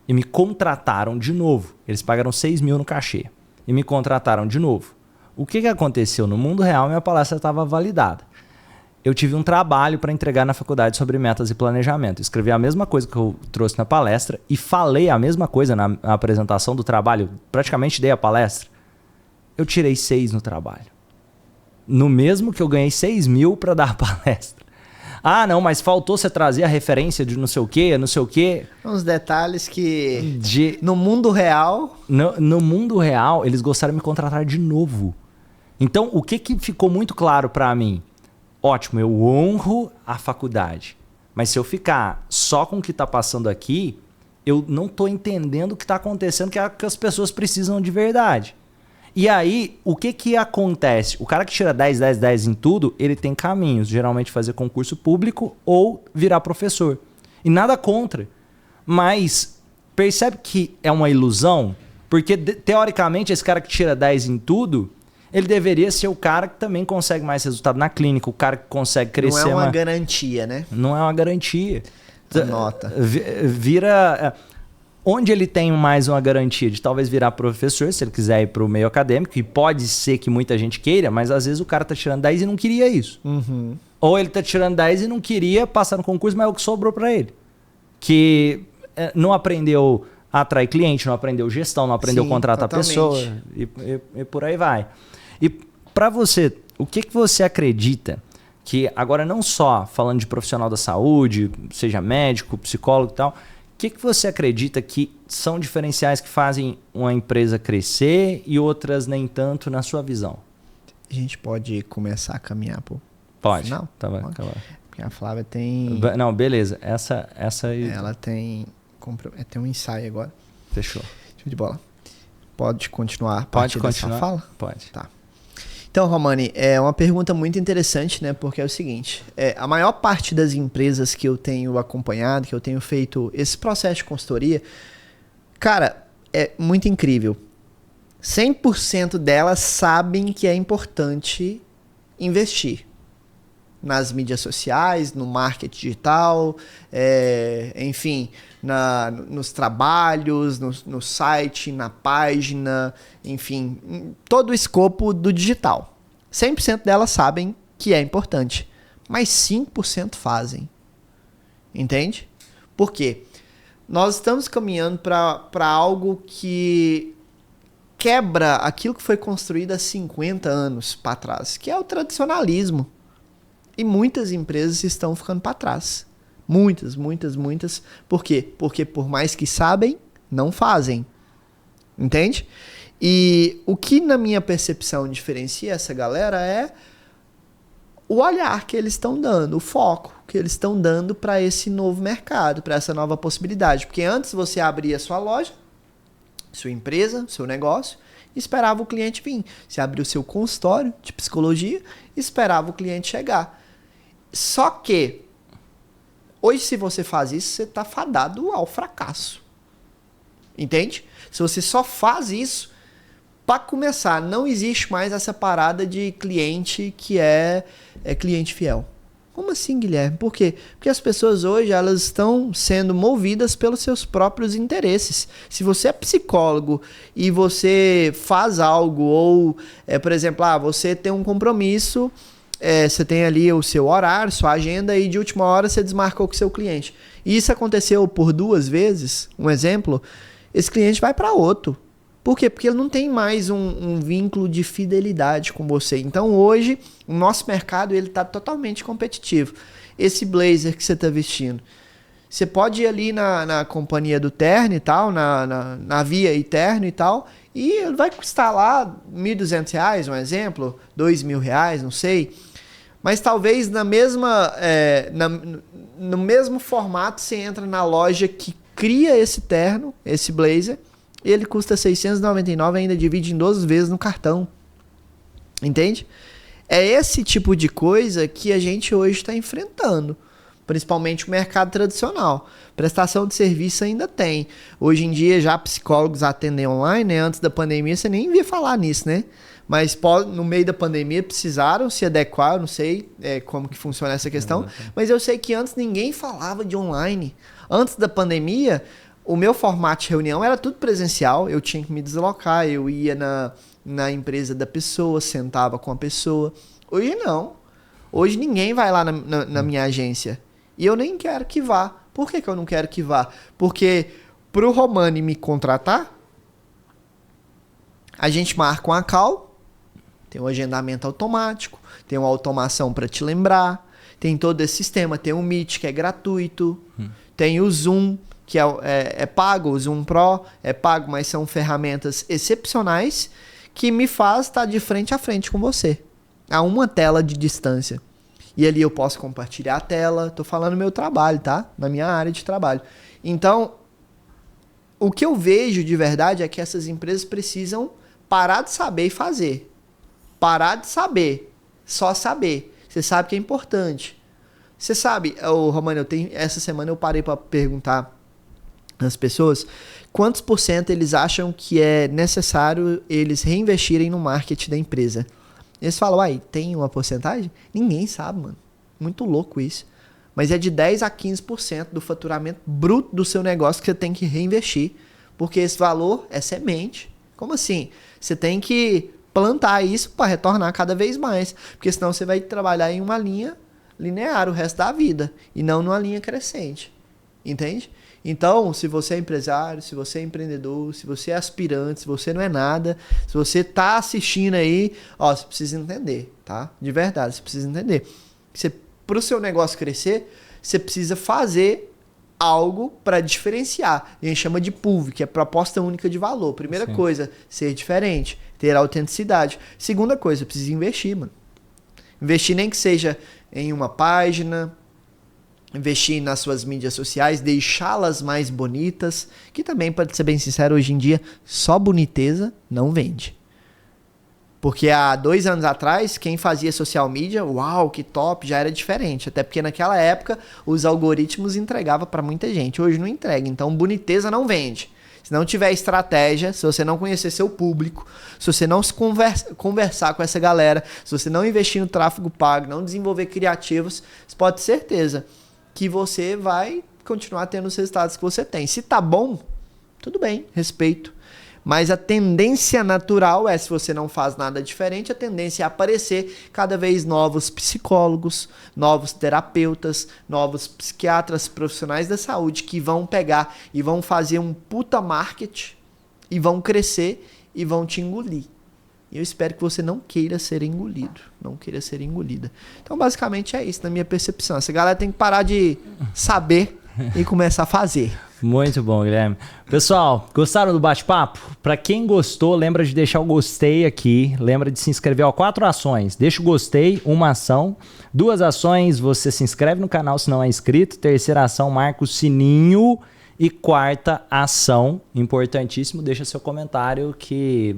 e me contrataram de novo. Eles pagaram 6 mil no cachê e me contrataram de novo. O que aconteceu? No mundo real, minha palestra estava validada. Eu tive um trabalho para entregar na faculdade sobre metas e planejamento. Escrevi a mesma coisa que eu trouxe na palestra e falei a mesma coisa na apresentação do trabalho. Praticamente dei a palestra. Eu tirei 6 no trabalho. No mesmo que eu ganhei 6 mil para dar a palestra. Não, mas faltou você trazer a referência de não sei o quê. Uns detalhes que no mundo real... No mundo real, eles gostaram de me contratar de novo. Então, o que ficou muito claro para mim? Ótimo, eu honro a faculdade. Mas se eu ficar só com o que está passando aqui, eu não estou entendendo o que está acontecendo, que é o que as pessoas precisam de verdade. E aí, o que acontece? O cara que tira 10, 10, 10 em tudo, ele tem caminhos. Geralmente fazer concurso público ou virar professor. E nada contra. Mas percebe que é uma ilusão? Porque, teoricamente, esse cara que tira 10 em tudo... ele deveria ser o cara que também consegue mais resultado na clínica, o cara que consegue crescer. Não é uma garantia, né? Não é uma garantia. Nota. Vira... Onde ele tem mais uma garantia de talvez virar professor, se ele quiser ir para o meio acadêmico, e pode ser que muita gente queira, mas às vezes o cara tá tirando 10 e não queria isso. Ou ele tá tirando 10 e não queria passar no concurso, mas é o que sobrou para ele. Que não aprendeu a atrair cliente, não aprendeu gestão, não aprendeu a contratar pessoa e por aí vai. E para você, o que você acredita que, agora não só falando de profissional da saúde, seja médico, psicólogo e tal, o que você acredita que são diferenciais que fazem uma empresa crescer e outras nem tanto na sua visão? A gente pode começar a caminhar pro final? Tá bom. Porque a Flávia tem... Não, beleza. Essa aí... Ela tem um ensaio agora. Fechou. Show de bola. Pode continuar? Pode continuar. Fala? Pode. Tá. Então, Romani, é uma pergunta muito interessante, né? Porque é o seguinte, a maior parte das empresas que eu tenho acompanhado, que eu tenho feito esse processo de consultoria, cara, é muito incrível. 100% delas sabem que é importante investir nas mídias sociais, no marketing digital, enfim, nos trabalhos, no site, na página, enfim, em todo o escopo do digital. 100% delas sabem que é importante, mas 5% fazem. Entende? Por quê? Nós estamos caminhando para algo que quebra aquilo que foi construído há 50 anos para trás, que é o tradicionalismo. E muitas empresas estão ficando para trás. Muitas. Por quê? Porque por mais que sabem, não fazem. Entende? E o que na minha percepção diferencia essa galera é o olhar que eles estão dando, o foco que eles estão dando para esse novo mercado, para essa nova possibilidade. Porque antes você abria sua loja, sua empresa, seu negócio, e esperava o cliente vir. Você abriu o seu consultório de psicologia e esperava o cliente chegar. Só que, hoje se você faz isso, você está fadado ao fracasso. Entende? Se você só faz isso, para começar, não existe mais essa parada de cliente que é cliente fiel. Como assim, Guilherme? Por quê? Porque as pessoas hoje elas estão sendo movidas pelos seus próprios interesses. Se você é psicólogo e você faz algo, ou, por exemplo, você tem um compromisso... você tem ali o seu horário, sua agenda, e de última hora você desmarcou com o seu cliente. E isso aconteceu por 2 vezes, um exemplo, esse cliente vai para outro. Por quê? Porque ele não tem mais um vínculo de fidelidade com você. Então hoje, o nosso mercado está totalmente competitivo. Esse blazer que você está vestindo, Você pode ir ali na companhia do terno e tal, na Via e terno e tal, e vai custar lá R$ 1.200, um exemplo, R$ 2.000, não sei. Mas talvez no mesmo formato você entra na loja que cria esse terno, esse blazer, e ele custa R$ 699 e ainda divide em 12 vezes no cartão. Entende? É esse tipo de coisa que a gente hoje está enfrentando. Principalmente o mercado tradicional. Prestação de serviço ainda tem. Hoje em dia já psicólogos atendem online, né? Antes da pandemia você nem via falar nisso, né? Mas no meio da pandemia precisaram se adequar, eu não sei como que funciona essa questão, mas eu sei que antes ninguém falava de online. Antes da pandemia, o meu formato de reunião era tudo presencial, eu tinha que me deslocar, eu ia na empresa da pessoa, sentava com a pessoa. Hoje não. Hoje ninguém vai lá na minha agência. E eu nem quero que vá. Por que eu não quero que vá? Porque pro Romani me contratar, a gente marca uma call, tem um agendamento automático, tem uma automação para te lembrar, tem todo esse sistema, tem o Meet, que é gratuito, tem o Zoom, que é pago, o Zoom Pro é pago, mas são ferramentas excepcionais que me faz estar de frente a frente com você, a uma tela de distância. E ali eu posso compartilhar a tela, tô falando do meu trabalho, tá? Na minha área de trabalho. Então, o que eu vejo de verdade é que essas empresas precisam parar de saber e fazer. Parar de saber, só saber. Você sabe que é importante. Você sabe, Romano, essa semana eu parei para perguntar às pessoas quantos % eles acham que é necessário eles reinvestirem no marketing da empresa. Eles falam, tem uma porcentagem? Ninguém sabe, mano. Muito louco isso. Mas é de 10 a 15% do faturamento bruto do seu negócio que você tem que reinvestir. Porque esse valor é semente. Como assim? Você tem que plantar isso para retornar cada vez mais. Porque senão você vai trabalhar em uma linha linear o resto da vida. E não numa linha crescente. Entende? Então, se você é empresário, se você é empreendedor, se você é aspirante, se você não é nada, se você tá assistindo aí, você precisa entender, tá? De verdade, você precisa entender. Para o seu negócio crescer, você precisa fazer algo para diferenciar. A gente chama de PUV, que é proposta única de valor. Primeira coisa, ser diferente, ter autenticidade. Segunda coisa, precisa investir, mano. Investir nem que seja em uma página, investir nas suas mídias sociais, deixá-las mais bonitas, que também, para ser bem sincero, hoje em dia, só boniteza não vende. Porque há 2 anos atrás, quem fazia social media, uau, que top, já era diferente. Até porque naquela época, os algoritmos entregavam para muita gente. Hoje não entrega, então boniteza não vende. Se não tiver estratégia, se você não conhecer seu público, se você não se conversar com essa galera, se você não investir no tráfego pago, não desenvolver criativos, você pode ter certeza que você vai continuar tendo os resultados que você tem. Se tá bom, tudo bem, respeito. Mas a tendência natural se você não faz nada diferente, a tendência é aparecer cada vez novos psicólogos, novos terapeutas, novos psiquiatras, profissionais da saúde que vão pegar e vão fazer um puta marketing e vão crescer e vão te engolir. E eu espero que você não queira ser engolido, não queira ser engolida. Então, basicamente é isso, na minha percepção. Essa galera tem que parar de saber e começar a fazer. Muito bom, Guilherme. Pessoal, gostaram do bate-papo? Para quem gostou, lembra de deixar o gostei aqui. Lembra de se inscrever. 4 ações. Deixa o gostei, 1 ação. 2 ações, você se inscreve no canal se não é inscrito. 3ª ação, marca o sininho. E 4ª ação, importantíssimo, deixa seu comentário, que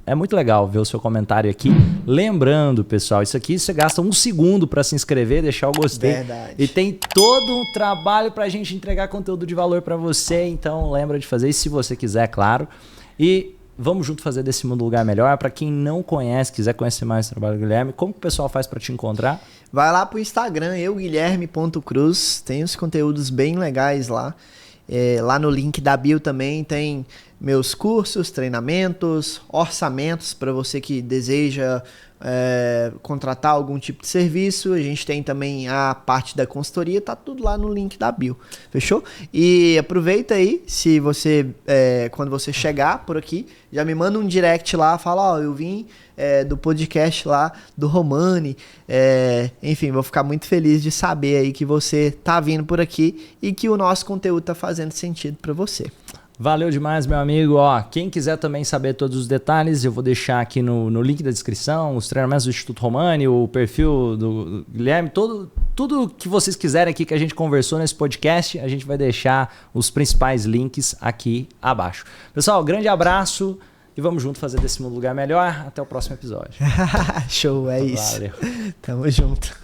é muito legal ver o seu comentário aqui. Lembrando, pessoal, isso aqui você gasta 1 segundo para se inscrever, deixar o gostei. Verdade. E tem todo um trabalho para a gente entregar conteúdo de valor para você, então lembra de fazer isso se você quiser, claro. E vamos junto fazer desse mundo um lugar melhor. Para quem não conhece, quiser conhecer mais o trabalho do Guilherme, como que o pessoal faz para te encontrar? Vai lá pro Instagram, guilherme.cruz, tem os conteúdos bem legais lá. Lá no link da bio também tem meus cursos, treinamentos, orçamentos para você que deseja contratar algum tipo de serviço. A gente tem também a parte da consultoria, tá tudo lá no link da bio, fechou? E aproveita aí, se você, quando você chegar por aqui, já me manda um direct lá, fala, eu vim do podcast lá do Romani, enfim, vou ficar muito feliz de saber aí que você tá vindo por aqui e que o nosso conteúdo tá fazendo sentido para você. Valeu demais, meu amigo. Ó, quem quiser também saber todos os detalhes, eu vou deixar aqui no link da descrição, os treinamentos do Instituto Romani, o perfil do Guilherme, tudo que vocês quiserem aqui que a gente conversou nesse podcast, a gente vai deixar os principais links aqui abaixo. Pessoal, grande abraço e vamos junto fazer desse mundo um lugar melhor. Até o próximo episódio. Show, é isso. Valeu. Tamo junto.